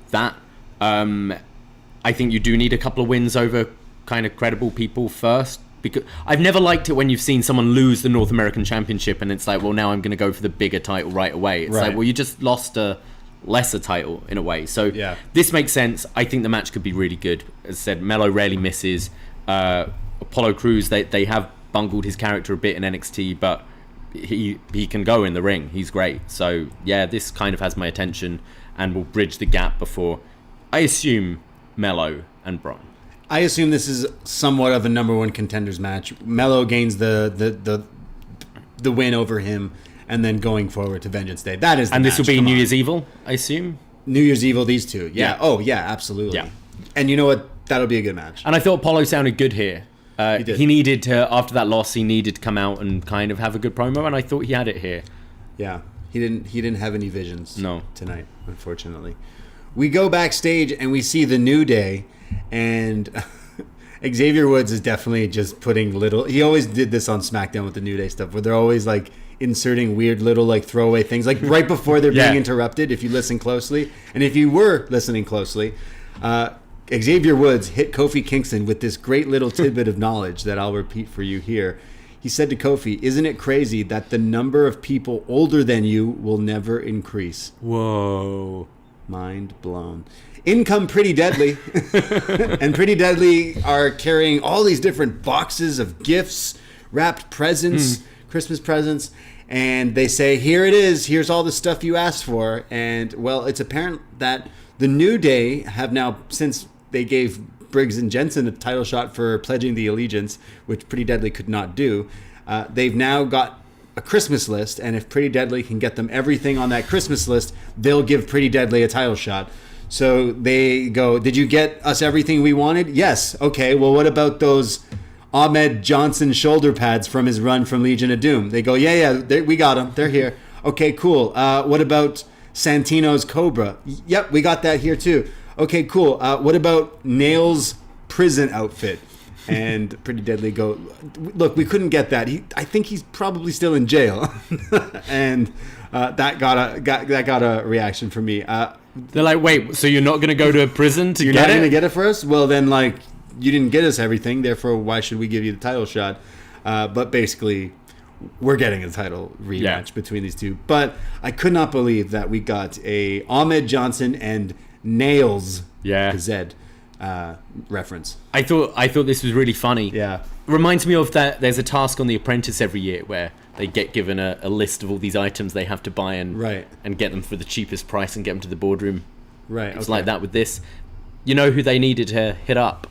that. I think you do need a couple of wins over kind of credible people first. Because I've never liked it when you've seen someone lose the North American Championship and it's like, well, now I'm going to go for the bigger title right away. It's like, well, you just lost a lesser title in a way. So yeah. This makes sense. I think the match could be really good. As I said, Mello rarely misses. Apollo Crews, they have bungled his character a bit in NXT, but he can go in the ring. He's great. So yeah, this kind of has my attention and will bridge the gap before, I assume, Mello and Braun. I assume this is somewhat of a number one contenders match. Mello gains the win over him, and then going forward to Vengeance Day. That is the and match. This will be New Year's Evil, I assume? New Year's Evil, these two. Yeah. Yeah. Oh, yeah, absolutely. Yeah. And you know what? That'll be a good match. And I thought Apollo sounded good here. He did. He needed to, after that loss, he needed to come out and kind of have a good promo, and I thought he had it here. Yeah. He didn't have any visions tonight, unfortunately. We go backstage and we see the New Day, and Xavier Woods is definitely just putting little... He always did this on SmackDown with the New Day stuff, where they're always like inserting weird little like throwaway things, like right before they're being interrupted, if you listen closely. And if you were listening closely, Xavier Woods hit Kofi Kingston with this great little tidbit of knowledge that I'll repeat for you here. He said to Kofi, "Isn't it crazy that the number of people older than you will never increase?" Whoa. Mind blown. In come Pretty Deadly. And Pretty Deadly are carrying all these different boxes of gifts, wrapped presents, Christmas presents. And they say, here it is. Here's all the stuff you asked for. And, well, it's apparent that the New Day have now, since they gave Briggs and Jensen a title shot for pledging the allegiance, which Pretty Deadly could not do, they've now got a Christmas list. And if Pretty Deadly can get them everything on that Christmas list, they'll give Pretty Deadly a title shot. So they go, "Did you get us everything we wanted?" "Yes." "Okay, well, what about those Ahmed Johnson shoulder pads from his run from Legion of Doom?" They go, yeah, we got them. They're here. "Okay, cool. What about Santino's Cobra?" "Yep, we got that here too." "Okay, cool. What about Nail's prison outfit?" And Pretty Deadly go, "Look, we couldn't get that. I think he's probably still in jail." And that got a reaction from me. They're like, wait, so you're not going to go to a prison to You're get not it? going to get it for us? Well, then, like, you didn't get us everything, therefore, why should we give you the title shot? But basically, we're getting a title rematch between these two. But I could not believe that we got a Ahmed Johnson and Nails Zed reference. I thought this was really funny. Yeah. Reminds me of that. There's a task on The Apprentice every year where they get given a list of all these items they have to buy and get them for the cheapest price and get them to the boardroom. Right. It's like that with this. You know who they needed to hit up?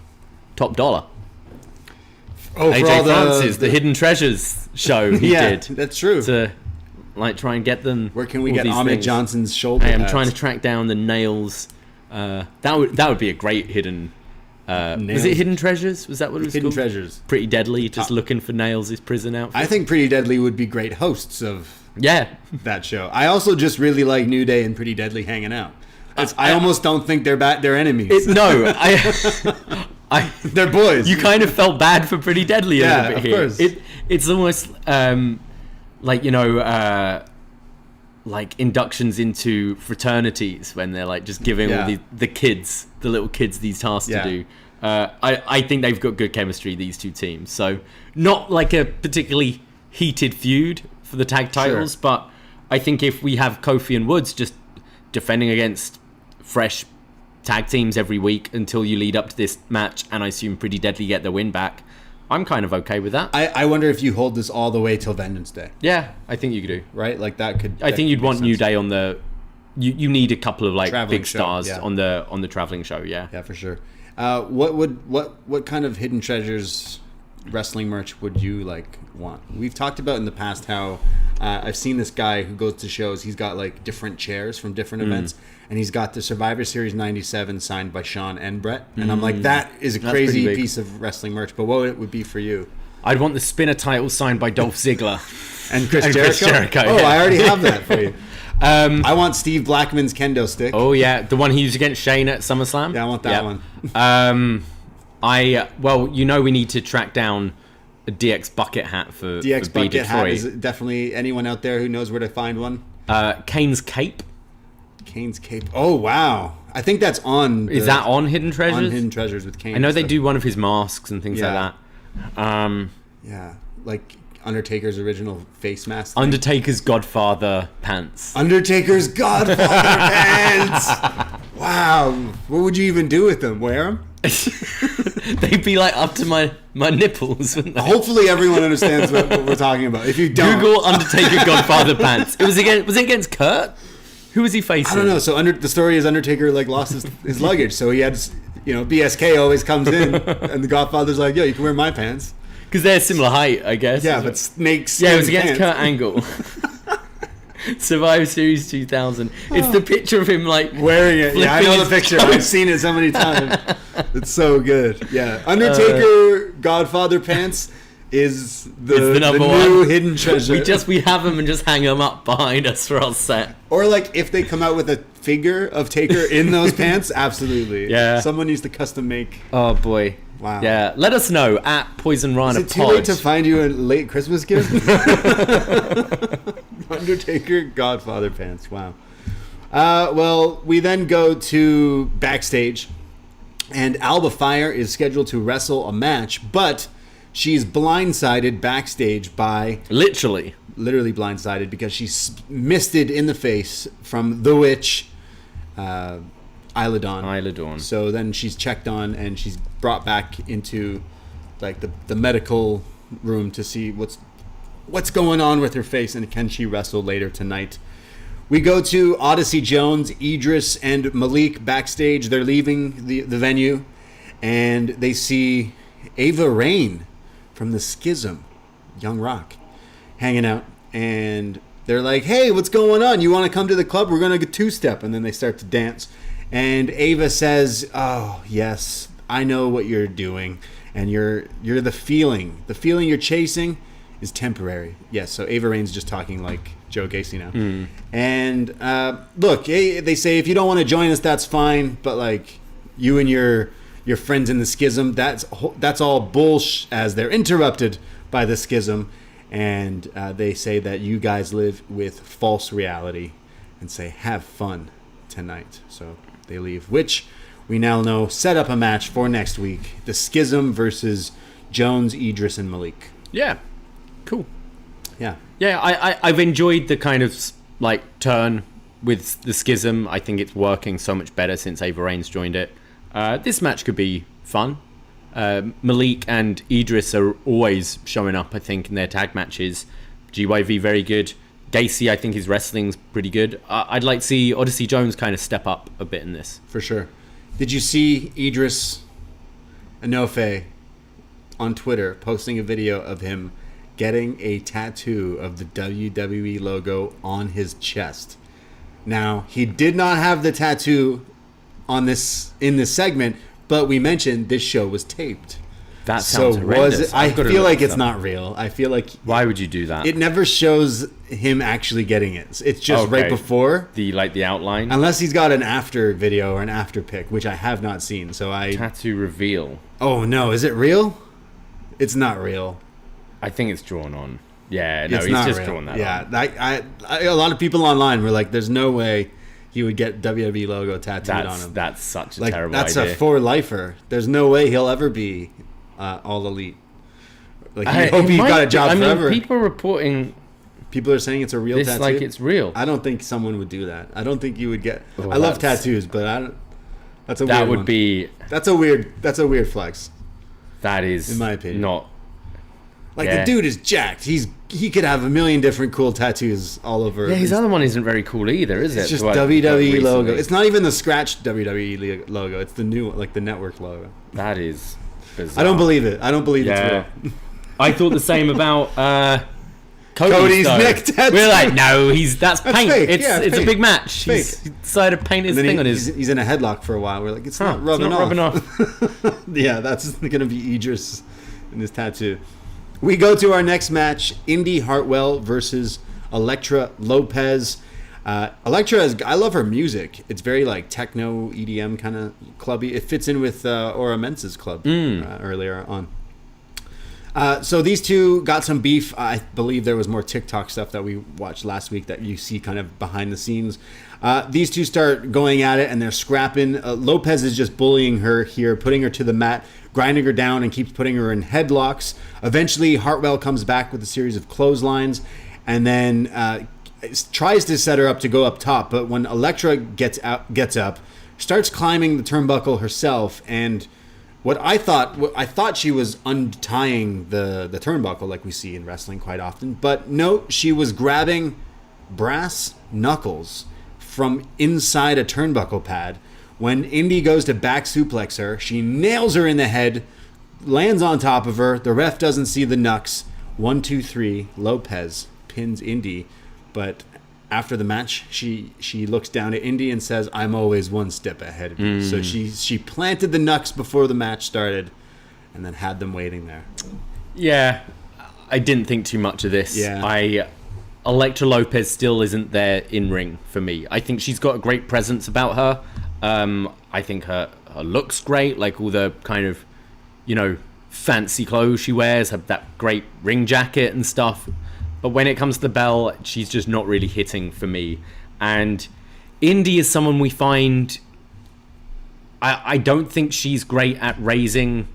Top Dollar. Oh, AJ for all Francis, the Hidden Treasures show he did. That's true. To like try and get them. Where can we all get these Ahmed things. Johnson's shoulder I am pads? trying to track down the nails. That would be a great hidden. Was it Hidden Treasures? Was that what it was Hidden called? Treasures. Pretty Deadly, just looking for Nails' prison outfit. I think Pretty Deadly would be great hosts of Yeah. that show. I also just really like New Day and Pretty Deadly hanging out. I almost don't think they're enemies. They're boys. You kind of felt bad for Pretty Deadly a little bit of here. course. It's almost like, like inductions into fraternities when they're like just giving all the little kids these tasks to do. I think they've got good chemistry, these two teams. So not like a particularly heated feud for the tag titles, but I think if we have Kofi and Woods just defending against fresh tag teams every week until you lead up to this match, and I assume Pretty Deadly get the win back, I'm kind of okay with that. I wonder if you hold this all the way till Vengeance Day. Yeah, I think you could do. Right? Like that could... I think you'd want sense. New Day on the... You need a couple of like Traveling big show, stars yeah. on the traveling show, yeah. Yeah, for sure. What kind of Hidden Treasures wrestling merch would you like want? We've talked about in the past how I've seen this guy who goes to shows. He's got like different chairs from different events, and he's got the Survivor Series '97 signed by Sean and Brett. And I'm like, that is a crazy piece of wrestling merch. But what it would be for you? I'd want the spinner title signed by Dolph Ziggler And Chris Jericho. Oh, yeah. I already have that for you. I want Steve Blackman's kendo stick. Oh yeah, the one he used against Shane at SummerSlam. Yeah, I want that one. We need to track down a DX bucket hat for DX for B bucket hat Detroit. is definitely anyone out there who knows where to find one. Kane's cape. Kane's cape. Oh wow, I think that's on. Is that on Hidden Treasures? On Hidden Treasures with Kane. I know they stuff. do one of his masks and things like that. Yeah, like Undertaker's original face mask. thing. Undertaker's Godfather pants. Undertaker's Godfather pants. Wow, what would you even do with them? Wear them? They'd be like up to my nipples, wouldn't they? Hopefully, everyone understands what we're talking about. If you don't, Google Undertaker Godfather pants. Was it against Kurt? Who was he facing? I don't know. So the story is Undertaker like lost his luggage, so he had, BSK always comes in, and the Godfather's like, yo, you can wear my pants. Because they're similar height, I guess. Yeah, but snakes. Yeah, it was against Kurt Angle. Survivor Series 2000. It's the picture of him like wearing it. Yeah, I know the picture. I've seen it so many times. It's so good. Yeah, Undertaker Godfather pants is the number new one. hidden treasure. We have them and just hang them up behind us for our set. Or like if they come out with a figure of Taker in those pants, absolutely. Yeah. Someone needs to custom make. Oh boy. Wow. Yeah. Let us know at Poisonrana. Is it too late to find you a late Christmas gift? Undertaker Godfather pants. Wow. Well, we then go to Backstage, and Alba Fire is scheduled to wrestle a match, but she's blindsided backstage by... Literally blindsided because she missed it in the face from the witch, Isla Dawn. So then she's checked on, and she's brought back into like the medical room to see what's going on with her face, and can she wrestle later tonight. We go to Odyssey Jones, Idris, and Malik backstage. They're leaving the venue, and they see Ava Rain from the Schism, Young Rock, hanging out. And they're like, hey, what's going on? You want to come to the club? We're going to go two-step. And then they start to dance. And Ava says, oh, yes, I know what you're doing. And you're the feeling. The feeling you're chasing is temporary. Yes, so Ava Rain's just talking like Joe Gacy now. And look, they say if you don't want to join us, that's fine. But like you and your friends in the Schism, that's all bullsh, as they're interrupted by the Schism. And they say that you guys live with false reality, and say have fun tonight. So they leave, which we now know set up a match for next week: the Schism versus Jones, Idris, and Malik. Yeah. Cool. Yeah. I've enjoyed the kind of like turn with the Schism. I think it's working so much better since Ava Rain's joined it. This match could be fun. Malik and Idris are always showing up, I think, in their tag matches. GYV very good. Gacy, I think his wrestling's pretty good. I'd like to see Odyssey Jones kind of step up a bit in this. For sure. Did you see Idris Enofe on Twitter posting a video of him getting a tattoo of the WWE logo on his chest? Now, he did not have the tattoo in this segment, but we mentioned this show was taped. That sounds horrendous. I feel like it's not real. I feel like... Why would you do that? It never shows him actually getting it. It's just right before. The outline? Unless he's got an after video or an after pic, which I have not seen. Tattoo reveal. Oh, no. Is it real? It's not real. I think it's drawn on. Yeah, no, he's just drawn that on. Yeah, a lot of people online were like, there's no way he would get WWE logo tattooed on him. That's such a terrible idea. That's a four-lifer. There's no way he'll ever be all elite. Like, you hope he's got a job forever. People are reporting... People are saying it's a real tattoo. Like it's real. I don't think someone would do that. I don't think you would get... I love tattoos, but I don't... That's a weird That would one. be... That's a weird flex. That is... In my opinion. Not... Like, the dude is jacked. He could have a million different cool tattoos all over. Yeah, his other one isn't very cool either, is it? It's just WWE logo. It's not even the scratched WWE logo. It's the new, like the network logo. That is bizarre. I don't believe it. I don't believe it's real. I thought the same about Cody's neck tattoo. We're like, no, that's paint. Fake. It's a big match. He decided to paint his thing on his... He's in a headlock for a while. We're like, it's not rubbing off. Yeah, that's going to be Idris in his tattoo. We go to our next match, Indi Hartwell versus Elektra Lopez. Elektra, I love her music. It's very like techno, EDM kind of clubby. It fits in with Aura Mensa's club earlier on. So these two got some beef. I believe there was more TikTok stuff that we watched last week that you see kind of behind the scenes. These two start going at it and they're scrapping. Lopez is just bullying her here, putting her to the mat, grinding her down and keeps putting her in headlocks. Eventually, Hartwell comes back with a series of clotheslines and then tries to set her up to go up top. But when Elektra gets up, starts climbing the turnbuckle herself, and what I thought she was untying the turnbuckle like we see in wrestling quite often. But no, she was grabbing brass knuckles from inside a turnbuckle pad. When Indi goes to back suplex her, she nails her in the head, lands on top of her. The ref doesn't see the knucks. 1, 2, 3. Lopez pins Indi. But after the match, she looks down at Indi and says, "I'm always one step ahead of you." So she planted the knucks before the match started, and then had them waiting there. Yeah, I didn't think too much of this. Yeah. Elektra Lopez still isn't there in ring for me. I think she's got a great presence about her. I think her looks great, like all the kind of, fancy clothes she wears, have that great ring jacket and stuff. But when it comes to the bell, she's just not really hitting for me. And Indi is someone we find... I don't think she's great at raising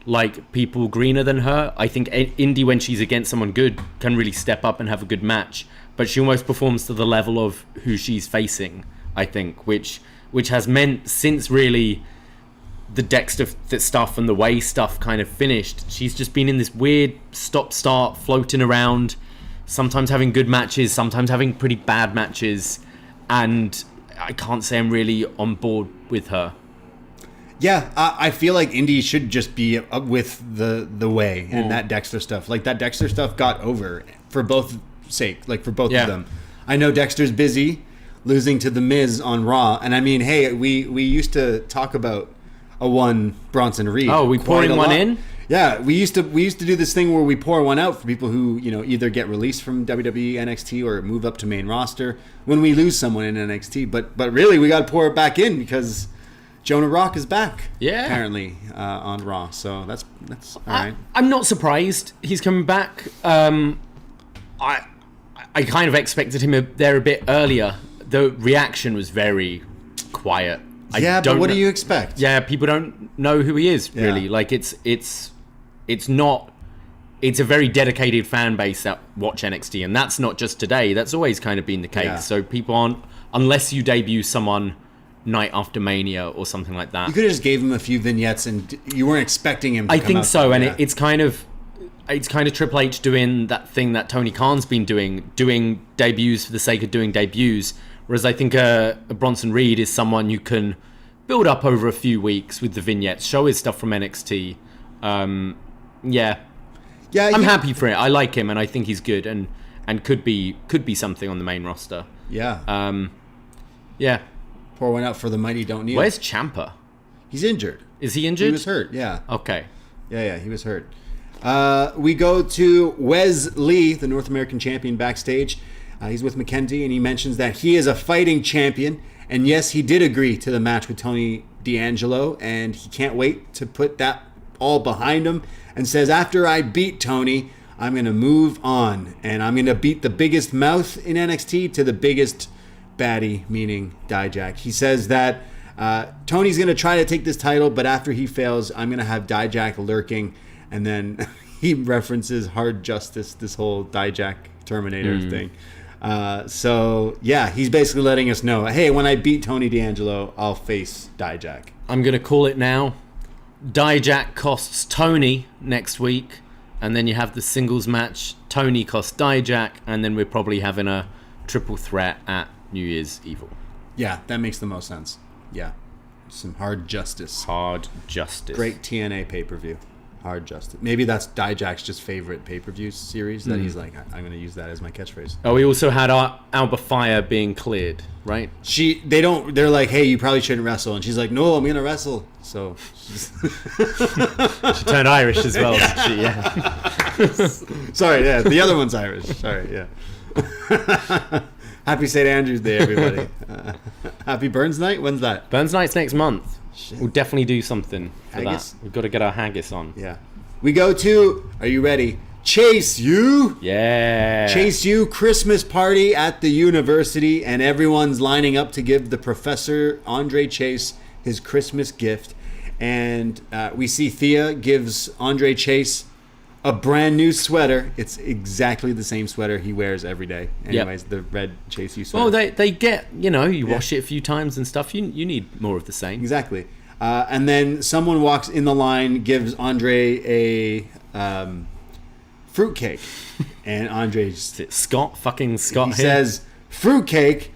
like people greener than her. I think Indi, when she's against someone good, can really step up and have a good match. But she almost performs to the level of who she's facing, I think, which has meant since really the Dexter stuff and the Way stuff kind of finished, she's just been in this weird stop-start, floating around, sometimes having good matches, sometimes having pretty bad matches, and I can't say I'm really on board with her. Yeah, I feel like Indi should just be up with the Way and that Dexter stuff. Like, that Dexter stuff got over for both sake, like for both of them. I know Dexter's busy losing to The Miz on Raw, and I mean, hey, we used to talk about a one Bronson Reed. Oh, we pouring one in? Yeah, we used to do this thing where we pour one out for people who, either get released from WWE NXT or move up to main roster when we lose someone in NXT. But really, we got to pour it back in because Jonah Rock is back. Yeah, apparently on Raw. So that's all right. I'm not surprised he's coming back. I kind of expected him there a bit earlier. The reaction was very quiet. But what do you expect? Yeah, people don't know who he is really. Like it's not. It's a very dedicated fan base that watch NXT, and that's not just today. That's always kind of been the case. Yeah. So people aren't, unless you debut someone night after Mania or something like that. You could have just gave him a few vignettes, and you weren't expecting him to I come think out so, there, and yeah. it's kind of Triple H doing that thing that Tony Khan's been doing debuts for the sake of doing debuts, whereas I think a Bronson Reed is someone you can build up over a few weeks with the vignettes, show his stuff from NXT. Yeah, I'm happy for it. I like him, and I think he's good, and could be something on the main roster. Yeah. Yeah. Pour one out for the mighty don't kneel. Where's Ciampa? He's injured. Is he injured? He was hurt, yeah. Okay. Yeah, he was hurt. We go to Wes Lee, the North American champion, backstage. He's with Mackenzie, and he mentions that he is a fighting champion. And yes, he did agree to the match with Tony D'Angelo, and he can't wait to put that all behind him. And says, after I beat Tony, I'm going to move on. And I'm going to beat the biggest mouth in NXT to the biggest baddie, meaning Dijak. He says that Tony's going to try to take this title, but after he fails, I'm going to have Dijak lurking. And then he references Hard Justice, this whole Dijak Terminator thing. So, yeah, he's basically letting us know, hey, when I beat Tony D'Angelo, I'll face Dijak. I'm going to call it now. Dijak costs Tony next week, and then you have the singles match. Tony costs Dijak, and then we're probably having a triple threat at New Year's Evil. Yeah, that makes the most sense. Yeah. Some Hard Justice. Hard Justice. Great TNA pay-per-view. Hard Justice. Maybe that's Dijak's just favorite pay-per-view series that he's like, I'm going to use that as my catchphrase. Oh, we also had Alba Fire being cleared, right? They're like, hey, you probably shouldn't wrestle. And she's like, no, I'm going to wrestle. So she turned Irish as well, did she? Yeah. Sorry, yeah. The other one's Irish. Sorry, yeah. Happy St. Andrew's Day, everybody. Happy Burns Night? When's that? Burns Night's next month. Shit. We'll definitely do something for Haggis? that. We've got to get our haggis on. Yeah. We go to, are you ready? Chase U. Yeah. Chase U Christmas party at the university, and everyone's lining up to give the Professor Andre Chase his Christmas gift. And we see Thea gives Andre Chase a brand new sweater. It's exactly the same sweater he wears every day. Anyways, the red Chase U sweater. Well, they get, you wash it a few times and stuff. You need more of the same. Exactly. And then someone walks in the line, gives Andre a fruitcake. And Andre just... Scott He here. says, fruitcake?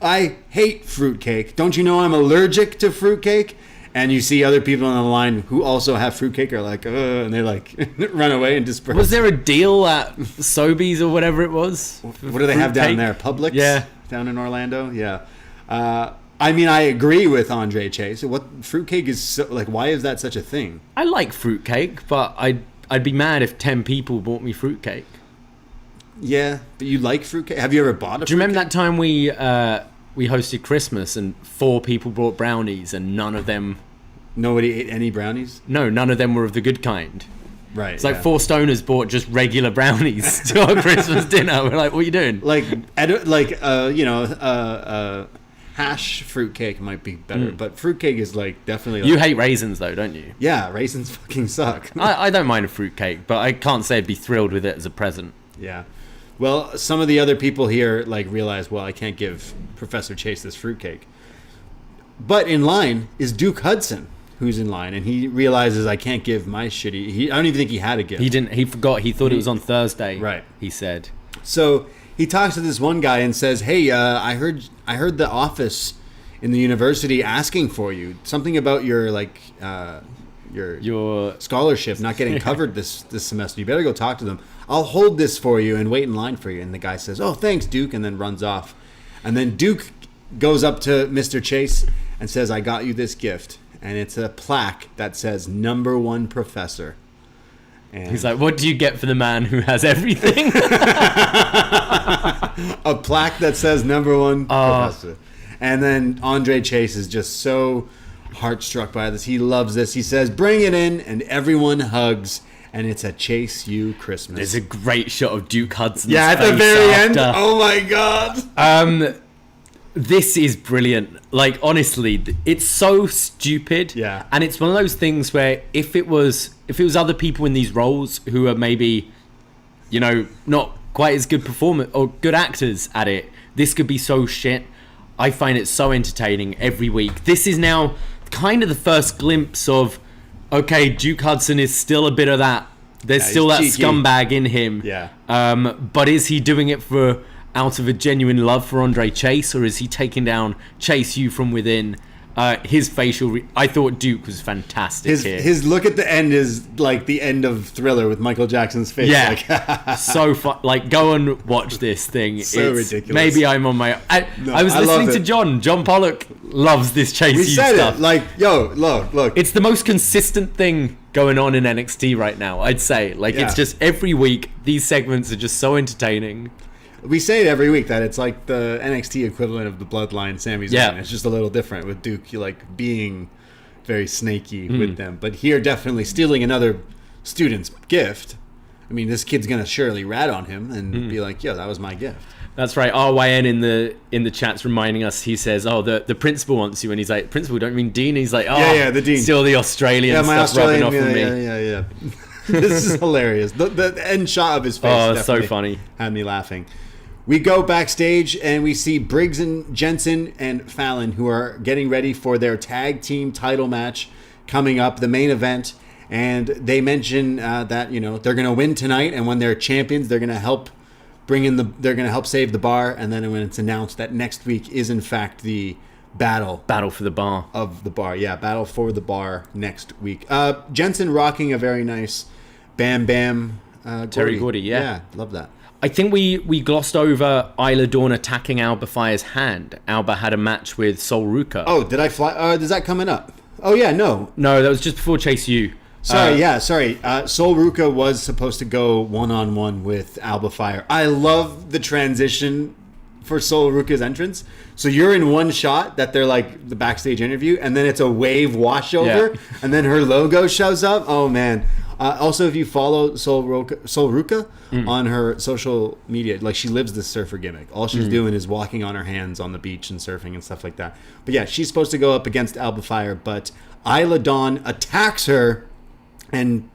I hate fruitcake. Don't you know I'm allergic to fruitcake? And you see other people on the line who also have fruitcake are like, and they like run away and disperse. Was there a deal at Sobeys or whatever it was? What do they have down there? Publix? Yeah. Down in Orlando? Yeah. I mean, I agree with Andre Chase. What fruitcake is so, like? Why is that such a thing? I like fruitcake, but I'd be mad if 10 people bought me fruitcake. Yeah, but you like fruitcake? Have you ever bought a? Do you remember that time we hosted Christmas and 4 people brought brownies and none of them... Nobody ate any brownies? No, none of them were of the good kind. Right. It's like 4 stoners bought just regular brownies to our Christmas dinner. We're like, what are you doing? Hash fruitcake might be better, but fruitcake is like definitely... You hate raisins though, don't you? Yeah, raisins fucking suck. I don't mind a fruitcake, but I can't say I'd be thrilled with it as a present. Yeah. Well, some of the other people here like realize, well, I can't give Professor Chase this fruitcake. But in line is Duke Hudson, who's in line, and he realizes I can't give my shitty... I don't even think he had a gift. He didn't. He forgot. He thought it was on Thursday. Right. He said. So he talks to this one guy and says, hey, I heard the office in the university asking for you. Something about your like your scholarship not getting covered this semester. You better go talk to them. I'll hold this for you and wait in line for you. And the guy says, oh, thanks, Duke, and then runs off. And then Duke goes up to Mr. Chase and says, I got you this gift. And it's a plaque that says #1 Professor. And he's like, what do you get for the man who has everything? A plaque that says #1 Professor. And then Andre Chase is just so heart-struck by this. He loves this. He says, bring it in, and everyone hugs. And it's a Chase U Christmas. There's a great shot of Duke Hudson's at the face very after. end. Oh my god. This is brilliant. Like, honestly, it's so stupid. Yeah. And it's one of those things where if it was other people in these roles who are maybe, not quite as good performers or good actors at it, this could be so shit. I find it so entertaining every week. This is now kind of the first glimpse of, okay, Duke Hudson is still a bit of that. There's still that cheeky scumbag in him. Yeah. But is he doing it out of a genuine love for Andre Chase, or is he taking down Chase U from within? His facial... I thought Duke was fantastic here. His look at the end is like the end of Thriller with Michael Jackson's face. Yeah. Like, So fun. Like, go and watch this thing. So ridiculous. Maybe I'm on my... I was listening to John. John Pollock loves this Chase U said stuff. it. Like, yo, look. It's the most consistent thing going on in NXT right now, I'd say. Like, it's just every week, these segments are just so entertaining. We say it every week that it's like the NXT equivalent of the Bloodline Sami Zayn. Yeah. It's just a little different with Duke, like being very snaky with them. But here, definitely stealing another student's gift. I mean, this kid's gonna surely rat on him and be like, "Yo, that was my gift." That's right. RYN in the chat's reminding us. He says, "Oh, the principal wants you," and he's like, "Principal, don't you mean Dean?" He's like, "Oh, yeah, the Dean. Still the Australian Yeah, my stuff rubbing Australian. off on me." Yeah. This is hilarious. The end shot of his face. Oh, it's so definitely funny. Had me laughing. We go backstage and we see Briggs and Jensen and Fallon, who are getting ready for their tag team title match coming up, the main event. And they mention that they're going to win tonight, and when they're champions, they're going to help save the bar. And then when it's announced that next week is in fact the battle for the bar of the bar, battle for the bar next week. Jensen rocking a very nice Bam Bam Terry Gordy, yeah, love that. I think we glossed over Isla Dawn attacking Alba Fire's hand. Alba had a match with Sol Ruka. Oh, did I fly? Is that coming up? Oh, yeah, no. No, that was just before Chase U. Sorry. Sol Ruka was supposed to go one-on-one with Alba Fire. I love the transition for Sol Ruka's entrance. So you're in one shot that they're like the backstage interview, and then it's a wave washover, and then her logo shows up. Oh, man. Also, if you follow Sol Ruka on her social media, like she lives this surfer gimmick. All she's doing is walking on her hands on the beach and surfing and stuff like that. But yeah, she's supposed to go up against Alba Fire, but Isla Dawn attacks her and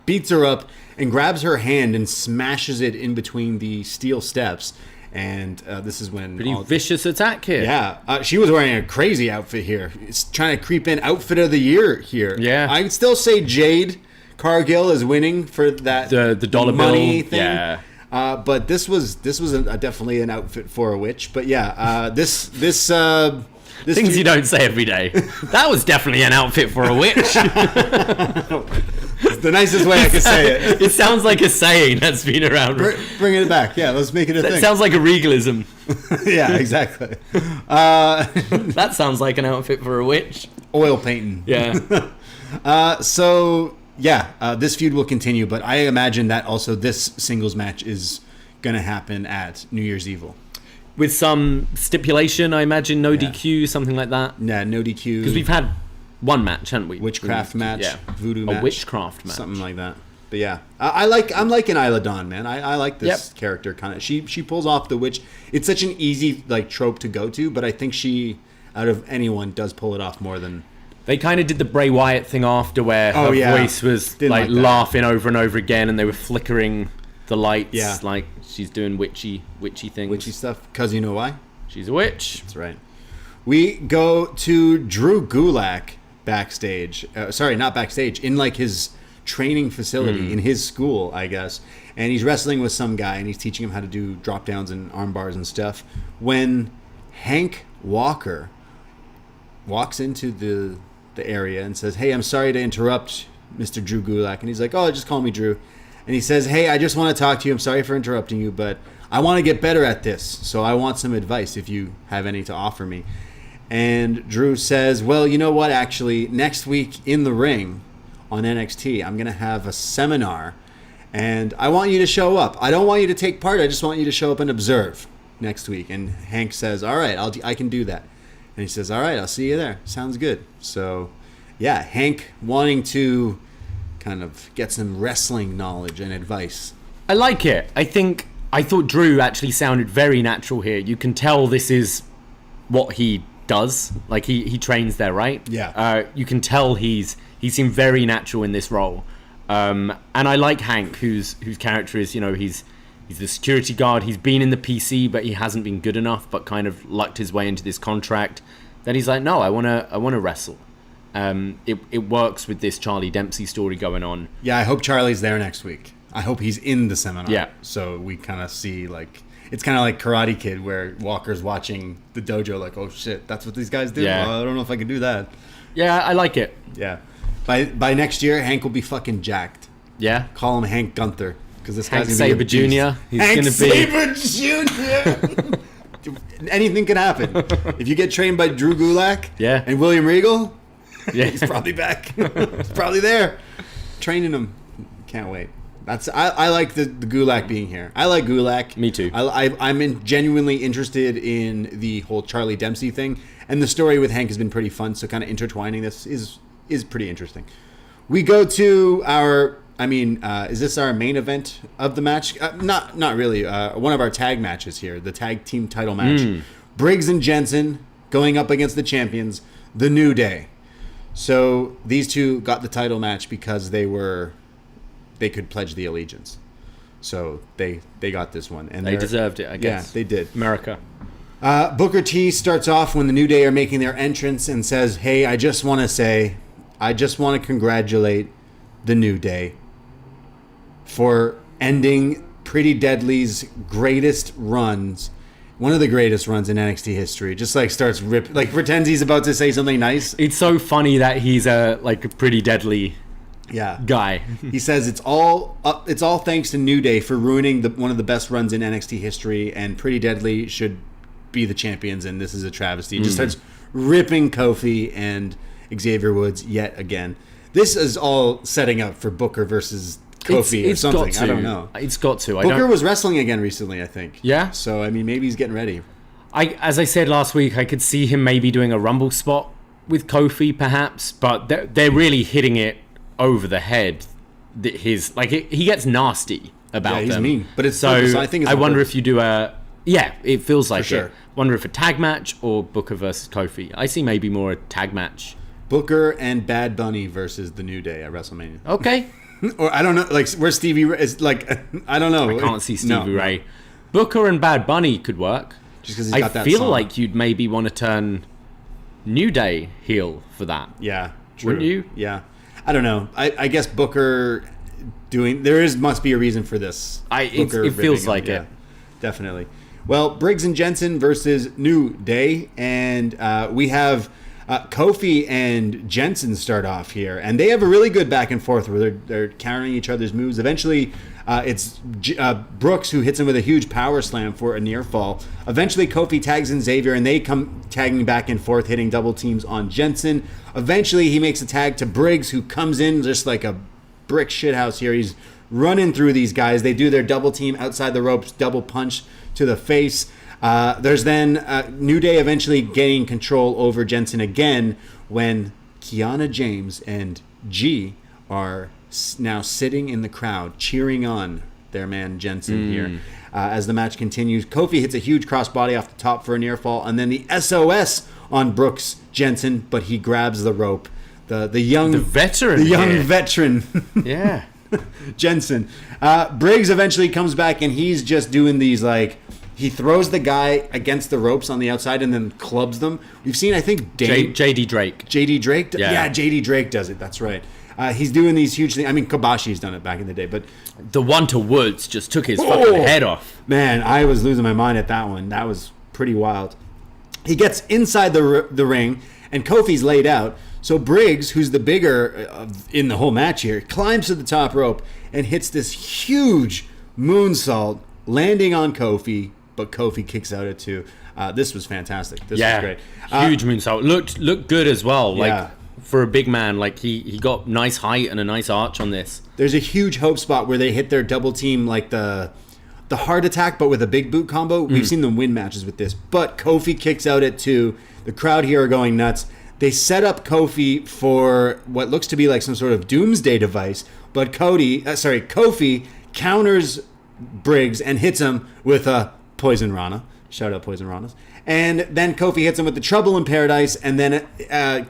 beats her up and grabs her hand and smashes it in between the steel steps. And this is when... Pretty vicious attack here. Yeah. She was wearing a crazy outfit here. It's trying to creep in outfit of the year here. Yeah. I'd still say Jade Cargill is winning for that the dollar money bill thing. Yeah. But this was definitely an outfit for a witch. But yeah, this things you don't say every day. That was definitely an outfit for a witch. It's the nicest way I could say it. It sounds like a saying that's been around. Bring it back. Yeah, let's make it a thing. That sounds like a regalism. Yeah, exactly. That sounds like an outfit for a witch. Oil painting. Yeah. So this feud will continue, but I imagine that also this singles match is going to happen at New Year's Evil. With some stipulation, I imagine, no DQ, something like that. Yeah, no DQ. Because we've had one match, haven't we? Witchcraft match, voodoo match. A witchcraft match. Something like that. But yeah, I'm liking Isla Dawn, man. I like this character kind of. She pulls off the witch. It's such an easy like trope to go to, but I think she, out of anyone, does pull it off more than... They kind of did the Bray Wyatt thing after, where her voice was like laughing over and over again, and they were flickering the lights, like she's doing witchy things. Witchy stuff, because you know why? She's a witch. That's right. We go to Drew Gulak backstage. Sorry, not backstage. In like his training facility, in his school, I guess. And he's wrestling with some guy, and he's teaching him how to do drop downs and arm bars and stuff. When Hank Walker walks into the area and says, "Hey, I'm sorry to interrupt, Mr. Drew Gulak." And he's like, "Oh, just call me Drew." And he says, "Hey, I just want to talk to you. I'm sorry for interrupting you, but I want to get better at this. So I want some advice if you have any to offer me." And Drew says, "Well, you know what? Actually, next week in the ring on NXT, I'm going to have a seminar, and I want you to show up. I don't want you to take part. I just want you to show up and observe next week." And Hank says, "All right, I can do that." And he says, "All right, I'll see you there. Sounds good." So, yeah, Hank wanting to kind of get some wrestling knowledge and advice. I like it. I thought Drew actually sounded very natural here. You can tell this is what he does. Like he trains there, right? Yeah. You can tell he seemed very natural in this role. And I like Hank, whose character is, he's He's the security guard. He's been in the PC, but he hasn't been good enough, but kind of lucked his way into this contract. Then he's like, no, I want to wrestle. It works with this Charlie Dempsey story going on. Yeah, I hope Charlie's there next week. I hope he's in the seminar. Yeah. So we kind of see, like, it's kind of like Karate Kid, where Walker's watching the dojo, like, oh shit, that's what these guys do? Yeah. Well, I don't know if I can do that. Yeah, I like it. Yeah. By next year, Hank will be fucking jacked. Yeah. Call him Hank Gunther. Because this Hank guy's going to be Sabre Jr. He's Hank going to be... Sabre Jr. Anything could happen. If you get trained by Drew Gulak and William Regal, he's probably back. He's probably there. Training him. Can't wait. I like the Gulak being here. I like Gulak. Me too. I'm genuinely interested in the whole Charlie Dempsey thing. And the story with Hank has been pretty fun. So kind of intertwining this is pretty interesting. We go to our... is this our main event of the match? Not really. One of our tag matches here, the tag team title match. Briggs and Jensen going up against the champions, The New Day. So these two got the title match because they could pledge the allegiance. So they got this one. And they deserved it, I guess. Yeah, they did. America. Booker T starts off when the New Day are making their entrance and says, hey, I just want to congratulate the New Day for ending Pretty Deadly's greatest runs, one of the greatest runs in NXT history. Just like starts pretends he's about to say something nice. It's so funny that he's a Pretty Deadly guy. He says it's all thanks to New Day for ruining one of the best runs in NXT history, and Pretty Deadly should be the champions, and this is a travesty. Just starts ripping Kofi and Xavier Woods yet again. This is all setting up for Booker versus Kofi or something. I don't know. It's got to. Booker was wrestling again recently, I think. Yeah? So, maybe he's getting ready. As I said last week, I could see him maybe doing a Rumble spot with Kofi, perhaps, but they're really hitting it over the head. He gets nasty about them. Yeah, he's mean. But it's so I think I wonder if you do a... Yeah, it feels like sure. it. Wonder if a tag match or Booker versus Kofi. I see maybe more a tag match. Booker and Bad Bunny versus the New Day at WrestleMania. Okay. Or I don't know, where Stevie is I don't know. I can't see Stevie Ray. No. Booker and Bad Bunny could work. Just because he's got that I feel song. like you'd maybe want to turn New Day heel for that. Yeah, true. Wouldn't you? Yeah. I don't know. I guess Booker must be a reason for this. It feels like it. Definitely. Well, Briggs and Jensen versus New Day, and we have Kofi and Jensen start off here, and they have a really good back and forth where they're countering each other's moves. Eventually, it's Brooks who hits him with a huge power slam for a near fall. Eventually, Kofi tags in Xavier, and they come tagging back and forth, hitting double teams on Jensen. Eventually, he makes a tag to Briggs, who comes in just like a brick shithouse here. He's running through these guys. They do their double team outside the ropes, double punch to the face. There's then New Day eventually gaining control over Jensen again when Kiana James and G are now sitting in the crowd cheering on their man Jensen here. As the match continues, Kofi hits a huge crossbody off the top for a near fall, and then the SOS on Brooks Jensen, but he grabs the rope. The veteran. Yeah. Jensen. Briggs eventually comes back, and he's just doing these he throws the guy against the ropes on the outside and then clubs them. We've seen, I think, JD Drake. JD Drake? Yeah, JD Drake does it. That's right. He's doing these huge things. Kobashi's done it back in the day, but... The one to Woods just took his fucking head off. Man, I was losing my mind at that one. That was pretty wild. He gets inside the ring, and Kofi's laid out. So Briggs, who's the bigger in the whole match here, climbs to the top rope and hits this huge moonsault, landing on Kofi, but Kofi kicks out at 2. This was fantastic. This was great. Huge moonsault. Looked good as well. For a big man, he got nice height and a nice arch on this. There's a huge hope spot where they hit their double team, the heart attack, but with a big boot combo. We've seen them win matches with this. But Kofi kicks out at 2. The crowd here are going nuts. They set up Kofi for what looks to be like some sort of doomsday device, but Kofi counters Briggs and hits him with a Poison Rana. Shout out Poison Ranas. And then Kofi hits him with the Trouble in Paradise, and then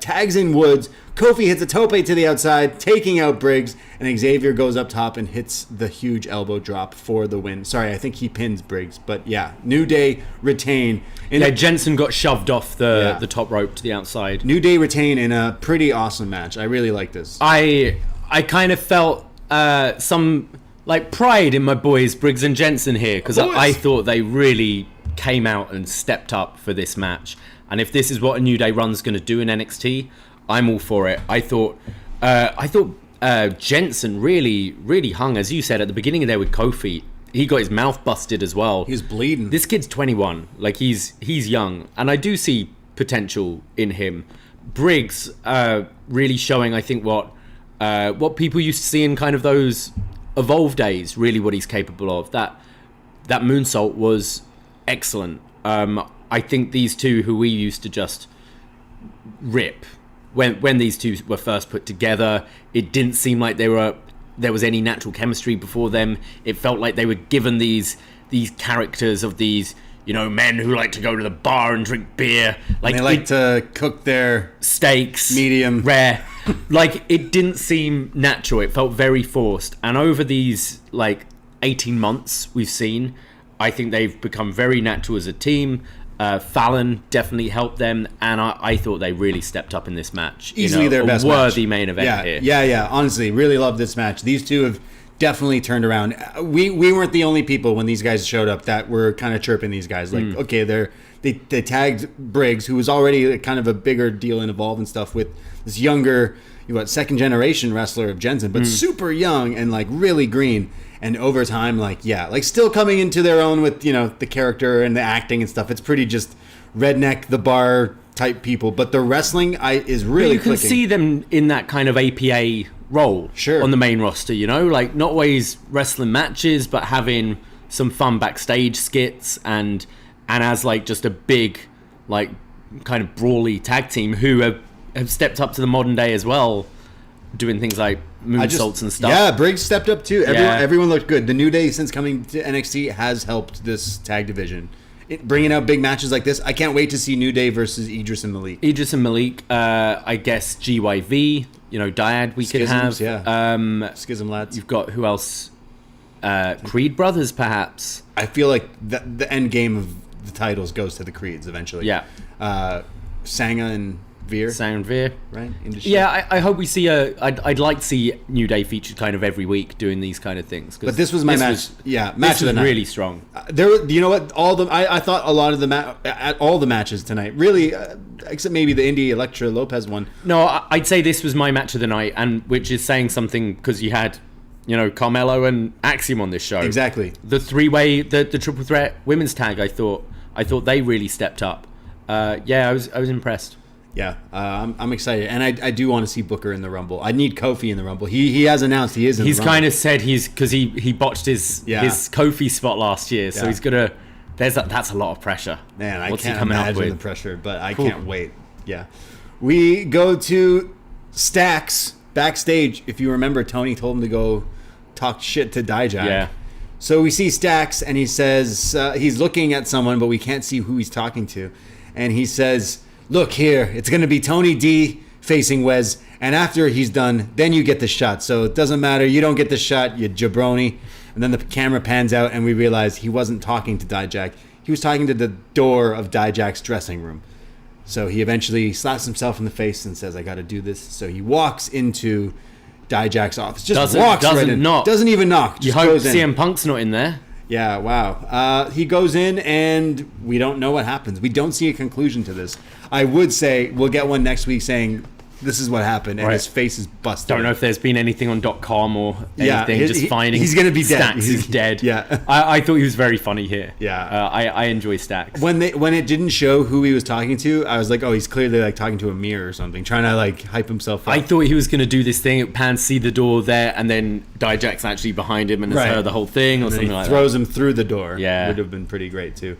tags in Woods. Kofi hits a tope to the outside, taking out Briggs, and Xavier goes up top and hits the huge elbow drop for the win. Sorry, I think he pins Briggs, but yeah, New Day retain. Jensen got shoved off the top rope to the outside. New Day retain in a pretty awesome match. I really like this. I kind of felt some pride in my boys Briggs and Jensen here, because I thought they really came out and stepped up for this match. And if this is what a New Day run's going to do in NXT, I'm all for it. I thought Jensen really hung, as you said at the beginning there with Kofi. He got his mouth busted as well. He's bleeding. This kid's 21. He's young, and I do see potential in him. Briggs really showing, I think, what people used to see in kind of those Evolve days. Really, what he's capable of. That moonsault was excellent. I think these two, who we used to just rip, when these two were first put together, it didn't seem like there was any natural chemistry before them. It felt like they were given these characters of these, men who like to go to the bar and drink beer. They like to cook their steaks, medium rare. It didn't seem natural. It felt very forced. And over these 18 months we've seen, I think they've become very natural as a team. Fallon definitely helped them, and I thought they really stepped up in this match. Easily their best worthy match. Main event here. Yeah. Honestly, really love this match. These two have definitely turned around. We weren't the only people when these guys showed up that were kind of chirping these guys. Okay, they tagged Briggs, who was already kind of a bigger deal in Evolve and stuff, with this younger, second generation wrestler of Jensen, but super young and really green. And over time, still coming into their own with, the character and the acting and stuff. It's pretty just redneck, the bar type people. But the wrestling is really clicking. You can see them in that kind of APA role on the main roster, not always wrestling matches, but having some fun backstage skits and as just a big, kind of brawly tag team who have stepped up to the modern day as well, doing things like moonsaults and stuff. Yeah, Briggs stepped up too. Everyone looked good. The New Day, since coming to NXT, has helped this tag division. Bringing out big matches like this, I can't wait to see New Day versus Idris and Malik. I guess GYV, Dyad we Schisms, could have. Schism lads. You've got, who else? Creed brothers, perhaps. I feel like the end game of the titles goes to the Creeds eventually. Yeah. Sanga and Veer, right? Yeah, I hope we see I'd like to see New Day featured kind of every week doing these kind of things. But this was my match. Match of the night. Really strong. You know what? I thought a lot of all the matches tonight, really, except maybe the Indi Elektra Lopez one. No, I'd say this was my match of the night, and which is saying something, because you had, Carmelo and Axiom on this show. Exactly. The three-way, the triple threat women's tag. I thought they really stepped up. I was impressed. Yeah, I'm excited, and I do want to see Booker in the Rumble. I need Kofi in the Rumble. He has announced he is in the Rumble. He's kind of said because he botched his Kofi spot last year, so he's gonna. That's a lot of pressure. Man, I What's can't he coming imagine up with? the pressure, but I can't wait. Yeah, we go to Stacks backstage. If you remember, Tony told him to go talk shit to Dijak. Yeah. So we see Stacks, and he says he's looking at someone, but we can't see who he's talking to, and he says, "Look here, it's going to be Tony D facing Wes, and after he's done, then you get the shot. So it doesn't matter. You don't get the shot, you jabroni." And then the camera pans out, and we realize he wasn't talking to Dijak. He was talking to the door of Dijak's dressing room. So he eventually slaps himself in the face and says, "I got to do this." So he walks into Dijak's office. Doesn't knock. Doesn't even knock. Just you hope goes in. CM Punk's not in there. Yeah, wow. He goes in, and we don't know what happens. We don't see a conclusion to this. I would say we'll get one next week saying this is what happened, and his face is busted. Don't know if there's been anything on .com or anything. He's going to be dead. Stacks is dead. Yeah. I thought he was very funny here. Yeah. I enjoy Stacks. When it didn't show who he was talking to, I was like, oh, he's clearly talking to a mirror or something, trying to hype himself up. I thought he was going to do this thing, pan see the door there, and then Dijak's actually behind him and has heard the whole thing or something like that. Throws him through the door. Yeah. Would have been pretty great too.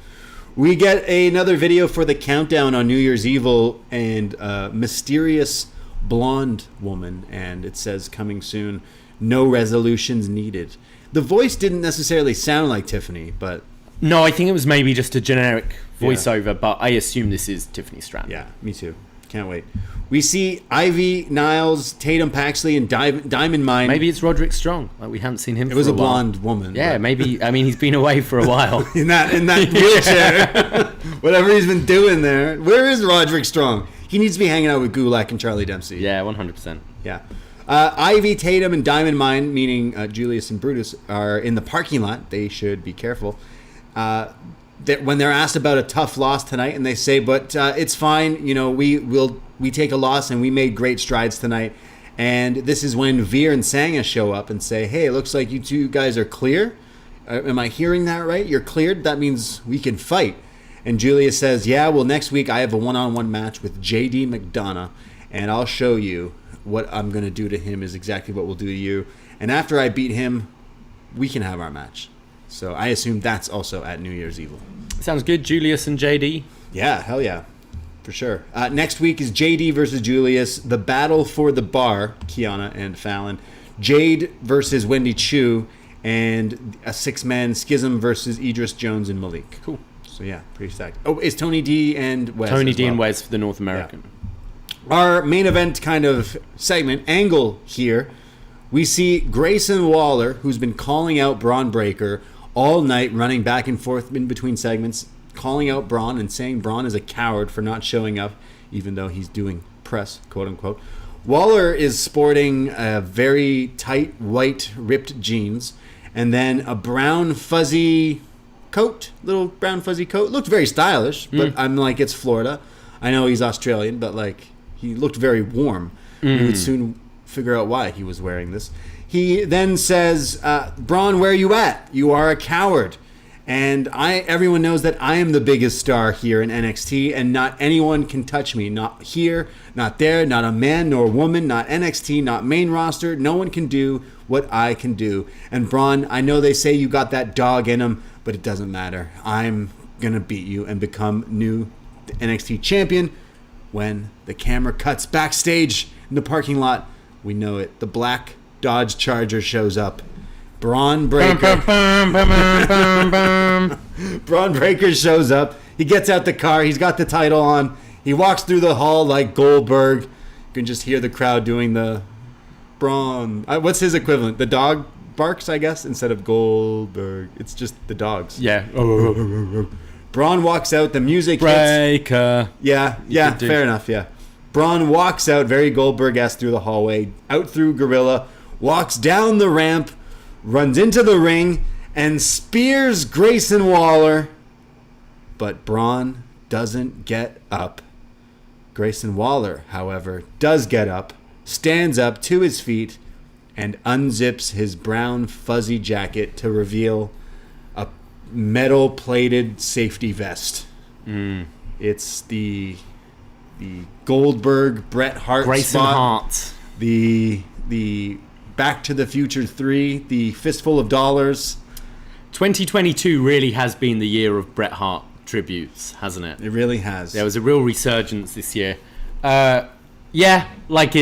We get another video for the countdown on New Year's Evil, and mysterious blonde woman, and it says coming soon, no resolutions needed. The voice didn't necessarily sound like Tiffany, but no, I think it was maybe just a generic voiceover, but I assume this is Tiffany Stratton. Yeah, me too. Can't wait. We see Ivy, Niles, Tatum, Paxley, and Diamond Mine. Maybe it's Roderick Strong. Like, we haven't seen him for a while. It was a blonde woman. Yeah, maybe. I mean, he's been away for a while. in that wheelchair. Whatever he's been doing there. Where is Roderick Strong? He needs to be hanging out with Gulak and Charlie Dempsey. Yeah, 100%. Yeah. Ivy, Tatum, and Diamond Mine, meaning Julius and Brutus, are in the parking lot. They should be careful. When they're asked about a tough loss tonight, and they say, but it's fine. You know, we take a loss, and we made great strides tonight. And this is when Veer and Sangha show up and say, hey, it looks like you two guys are clear. Am I hearing that right? You're cleared? That means we can fight. And Julius says, yeah, well, next week I have a one-on-one match with J.D. McDonough, and I'll show you what I'm going to do to him is exactly what we'll do to you. And after I beat him, we can have our match. So I assume that's also at New Year's Evil. Sounds good. Julius and JD. Yeah, hell yeah. For sure. Next week is JD versus Julius. The battle for the bar, Kiana and Fallon. Jade versus Wendy Chu. And a 6-man Schism versus Idris Jones and Malik. Cool. So yeah, pretty stacked. Oh, is Tony D and Wes Tony as D well. and Wes for the North American. Yeah. Our main event kind of segment, angle here. We see Grayson Waller, who's been calling out Braun Breaker all night, running back and forth in between segments, calling out Braun and saying Braun is a coward for not showing up, even though he's doing press, quote unquote. Waller is sporting a very tight, white, ripped jeans, and then a brown, fuzzy coat, little brown, fuzzy coat. Looked very stylish, but I'm like, it's Florida. I know he's Australian, but like, he looked very warm. We would soon figure out why he was wearing this. He then says, Braun, where are you at? You are a coward. And everyone knows that I am the biggest star here in NXT, and not anyone can touch me. Not here, not there, not a man nor woman, not NXT, not main roster. No one can do what I can do. And Braun, I know they say you got that dog in him, but it doesn't matter. I'm going to beat you and become new NXT champion. When the camera cuts backstage in the parking lot, we know it. The black Dodge Charger shows up. Braun Breaker. Braun Breaker shows up. He gets out the car. He's got the title on. He walks through the hall like Goldberg. You can just hear the crowd doing the Braun. What's his equivalent? The dog barks, I guess, instead of Goldberg. It's just the dogs. Yeah. Braun walks out. The music Breaker. hits. Yeah, fair enough, yeah. Braun walks out, very Goldberg-esque, through the hallway, out through Gorilla, walks down the ramp, runs into the ring, and spears Grayson Waller. But Braun doesn't get up. Grayson Waller, however, does get up, stands up to his feet, and unzips his brown fuzzy jacket to reveal a metal-plated safety vest. It's the Goldberg Bret Hart Grayson spot. Hart. The Back to the Future 3, the Fistful of Dollars. 2022 really has been the year of Bret Hart tributes, hasn't it? It really has. There was a real resurgence this year. Yeah, like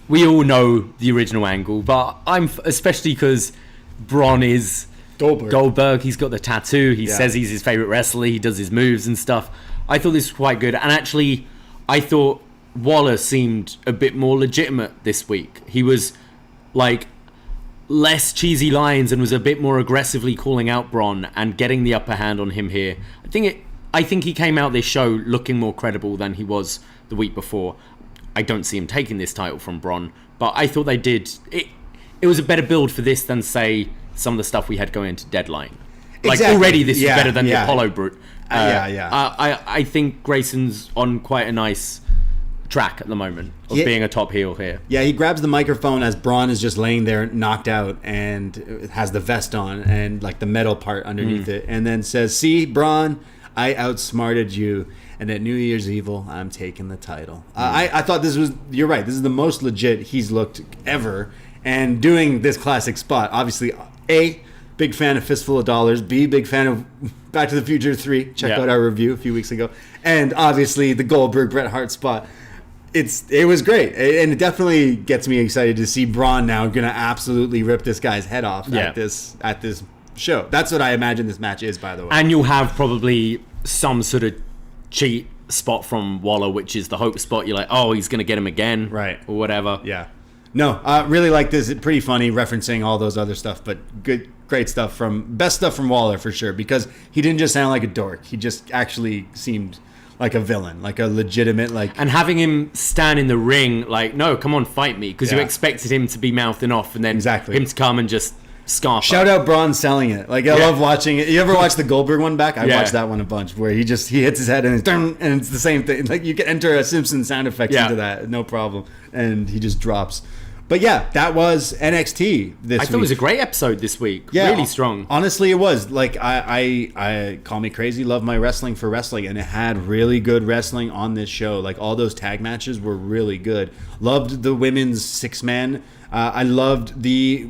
we all know the original angle, but especially because Braun is Goldberg. He's got the tattoo. He says he's his favorite wrestler. He does his moves and stuff. I thought this was quite good, and actually, I thought Waller seemed a bit more legitimate this week. He was like less cheesy lines and was a bit more aggressively calling out Braun and getting the upper hand on him here. I think he came out this show looking more credible than he was the week before. I don't see him taking this title from Braun, but I thought they did. It was a better build for this than, say, some of the stuff we had going into Deadline. Like, already this is better than the Apollo Brute. I think Grayson's on quite a nice track at the moment of being a top heel here. Yeah, he grabs the microphone as Braun is just laying there knocked out and has the vest on and like the metal part underneath it, and then says, "See, Braun, I outsmarted you, and at New Year's Evil, I'm taking the title." I thought you're right, this is the most legit he's looked ever, and doing this classic spot. Obviously, A, big fan of Fistful of Dollars, B, big fan of Back to the Future 3, check out our review a few weeks ago, and obviously the Goldberg Bret Hart spot. It was great, and it definitely gets me excited to see Braun now gonna absolutely rip this guy's head off at this show. That's what I imagine this match is, by the way. And you'll have probably some sort of cheat spot from Waller, which is the hope spot. You're like, oh, he's going to get him again. Right. Or whatever. Yeah. No, really like this. It's pretty funny referencing all those other stuff, but great stuff best stuff from Waller for sure, because he didn't just sound like a dork. He just actually seemed like a villain, like a legitimate, like... And having him stand in the ring, like, no, come on, fight me, because you Yeah. expected him to be mouthing off, and then Exactly. him to come and just scarf Shout up. out Braun selling it. Like, I love watching it. You ever watch the Goldberg one back? I Yeah. watched that one a bunch, where he hits his head and it's, and it's the same thing. Like, you can enter a Simpsons sound effect into that, no problem. And he just drops. But yeah, that was NXT this week. I thought it was a great episode this week. Yeah, Really strong. Honestly, it was. Like, I call me crazy, love my wrestling for wrestling, and it had really good wrestling on this show. Like, all those tag matches were really good. Loved the women's 6-man. I loved the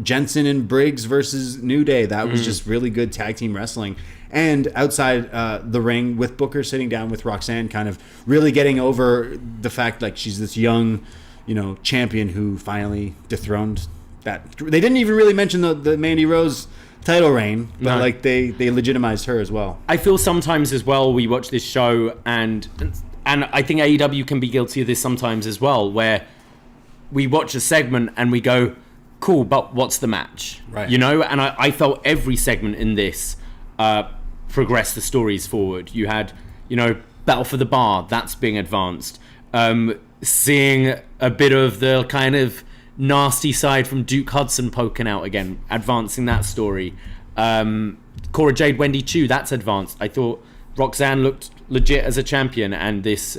Jensen and Briggs versus New Day. That was just really good tag team wrestling. And outside the ring, with Booker sitting down with Roxanne, kind of really getting over the fact, like, she's this young, champion who finally dethroned that. They didn't even really mention the Mandy Rose title reign, but like they legitimized her as well. I feel sometimes as well, we watch this show, and I think AEW can be guilty of this sometimes as well, where we watch a segment and we go, cool, but what's the match? Right. And I felt every segment in this progressed the stories forward. You had, Battle for the Bar, that's being advanced. Seeing a bit of the kind of nasty side from Duke Hudson poking out again, advancing that story. Cora, Jade, Wendy, Chu, that's advanced. I thought Roxanne looked legit as a champion, and this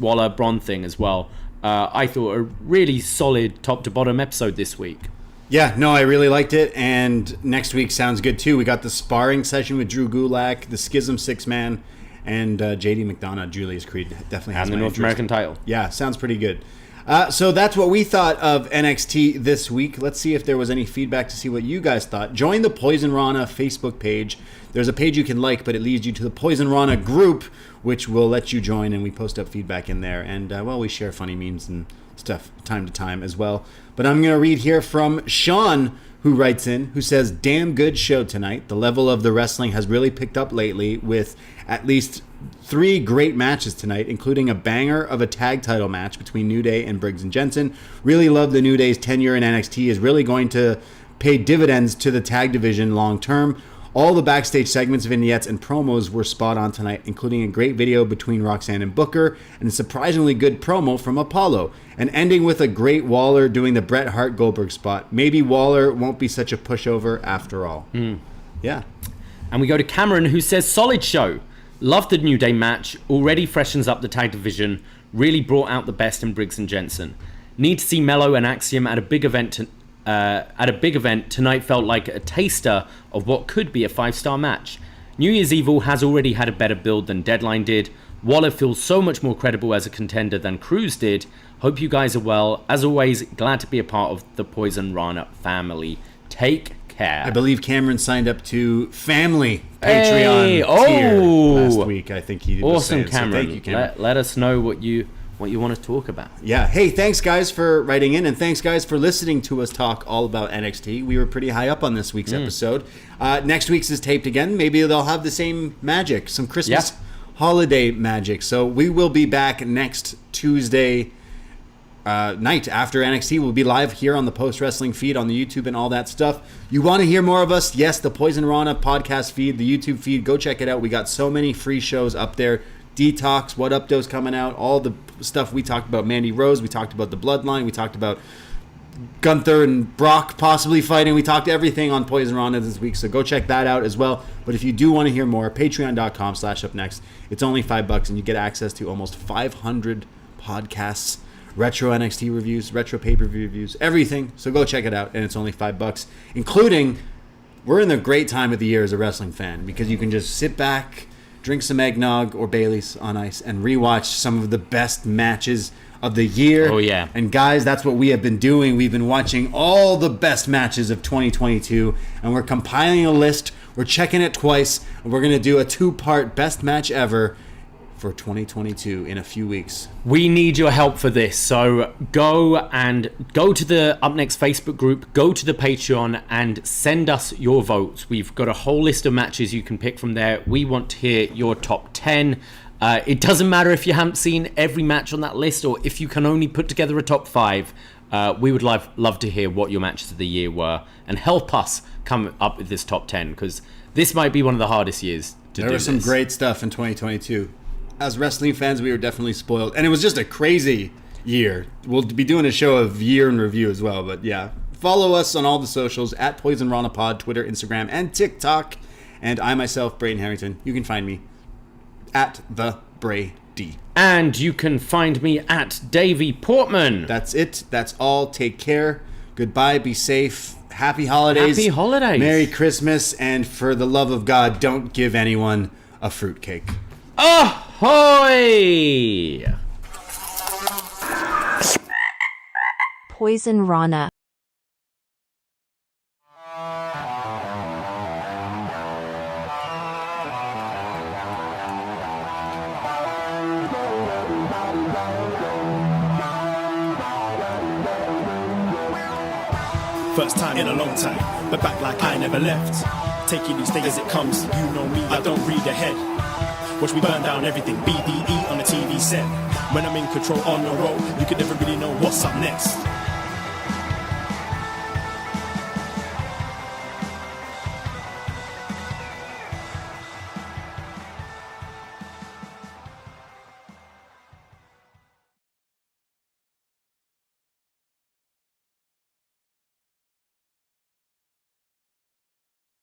Waller Braun thing as well. I thought a really solid top to bottom episode this week. Yeah, no, I really liked it, and next week sounds good too. We got the sparring session with Drew Gulak, the Schism 6-man, and JD McDonough, Julius Creed definitely has And the my North interest. American title. Yeah, sounds pretty good. So that's what we thought of NXT this week. Let's see if there was any feedback to see what you guys thought. Join the Poison Rana Facebook page. There's a page you can like, but it leads you to the Poison Rana group, which will let you join, and we post up feedback in there. And, we share funny memes and stuff time to time as well. But I'm going to read here from Sean, who writes in, who says, damn good show tonight. The level of the wrestling has really picked up lately, with at least 3 great matches tonight, including a banger of a tag title match between New Day and Briggs and Jensen. Really love the New Day's tenure in NXT is really going to pay dividends to the tag division long term. All the backstage segments, vignettes, and promos were spot on tonight, including a great video between Roxanne and Booker, and a surprisingly good promo from Apollo, and ending with a great Waller doing the Bret Hart Goldberg spot. Maybe Waller won't be such a pushover after all. Yeah. And we go to Cameron, who says, solid show. Loved the New Day match. Already freshens up the tag division. Really brought out the best in Briggs and Jensen. Need to see Melo and Axiom at a big event tonight. Felt like a taster of what could be a 5-star match. New Year's Evil has already had a better build than Deadline did. Waller feels so much more credible as a contender than Cruz did. Hope you guys are well. As always, glad to be a part of the Poison Rana family. Take care. I believe Cameron signed up to Family Patreon tier last week. I think he was awesome, saying. Cameron. So thank you, Cameron. Let us know what you want to talk about. Yeah. Hey, thanks guys for writing in, and thanks guys for listening to us talk all about NXT. We were pretty high up on this week's episode. Next week's is taped again. Maybe they'll have the same magic, some Christmas holiday magic. So we will be back next Tuesday night after NXT. We'll be live here on the Post Wrestling feed on the YouTube and all that stuff. You want to hear more of us? Yes, the Poison Rana podcast feed, the YouTube feed. Go check it out. We got so many free shows up there. Detox, What Up Do's coming out, all the stuff we talked about. Mandy Rose, we talked about the Bloodline, we talked about Gunther and Brock possibly fighting. We talked everything on Poison Rana this week, so go check that out as well. But if you do want to hear more, patreon.com/upnext. It's only $5 and you get access to almost 500 podcasts, retro NXT reviews, retro pay-per-view reviews, everything. So go check it out, and it's only $5, including, we're in the great time of the year as a wrestling fan, because you can just sit back, drink some eggnog or Bailey's on ice, and rewatch some of the best matches of the year. Oh, yeah. And guys, that's what we have been doing. We've been watching all the best matches of 2022, and we're compiling a list. We're checking it twice, and we're going to do a 2-part best match ever for 2022 in a few weeks. We need your help for this, so go to the upNXT Facebook group, go to the Patreon, and send us your votes. We've got a whole list of matches you can pick from there. We want to hear your top 10. It doesn't matter if you haven't seen every match on that list or if you can only put together a top 5. We would love to hear what your matches of the year were and help us come up with this top 10, because this might be one of the hardest years to do this. There was some great stuff in 2022. As wrestling fans, we were definitely spoiled. And it was just a crazy year. We'll be doing a show of year in review as well. But yeah, follow us on all the socials at PoisonRana.Pod, Twitter, Instagram, and TikTok. And I myself, Braden Herrington. You can find me at the Brady. And you can find me at Davie Portman. That's it. That's all. Take care. Goodbye. Be safe. Happy holidays. Happy holidays. Merry Christmas. And for the love of God, don't give anyone a fruitcake. Ahoy! Poisonrana. First time in a long time, but back like I never left. Taking each day as it comes, you know me, I don't read ahead. Watch me burn down everything, BDE on the TV set. When I'm in control on the road, you can never really know what's up next.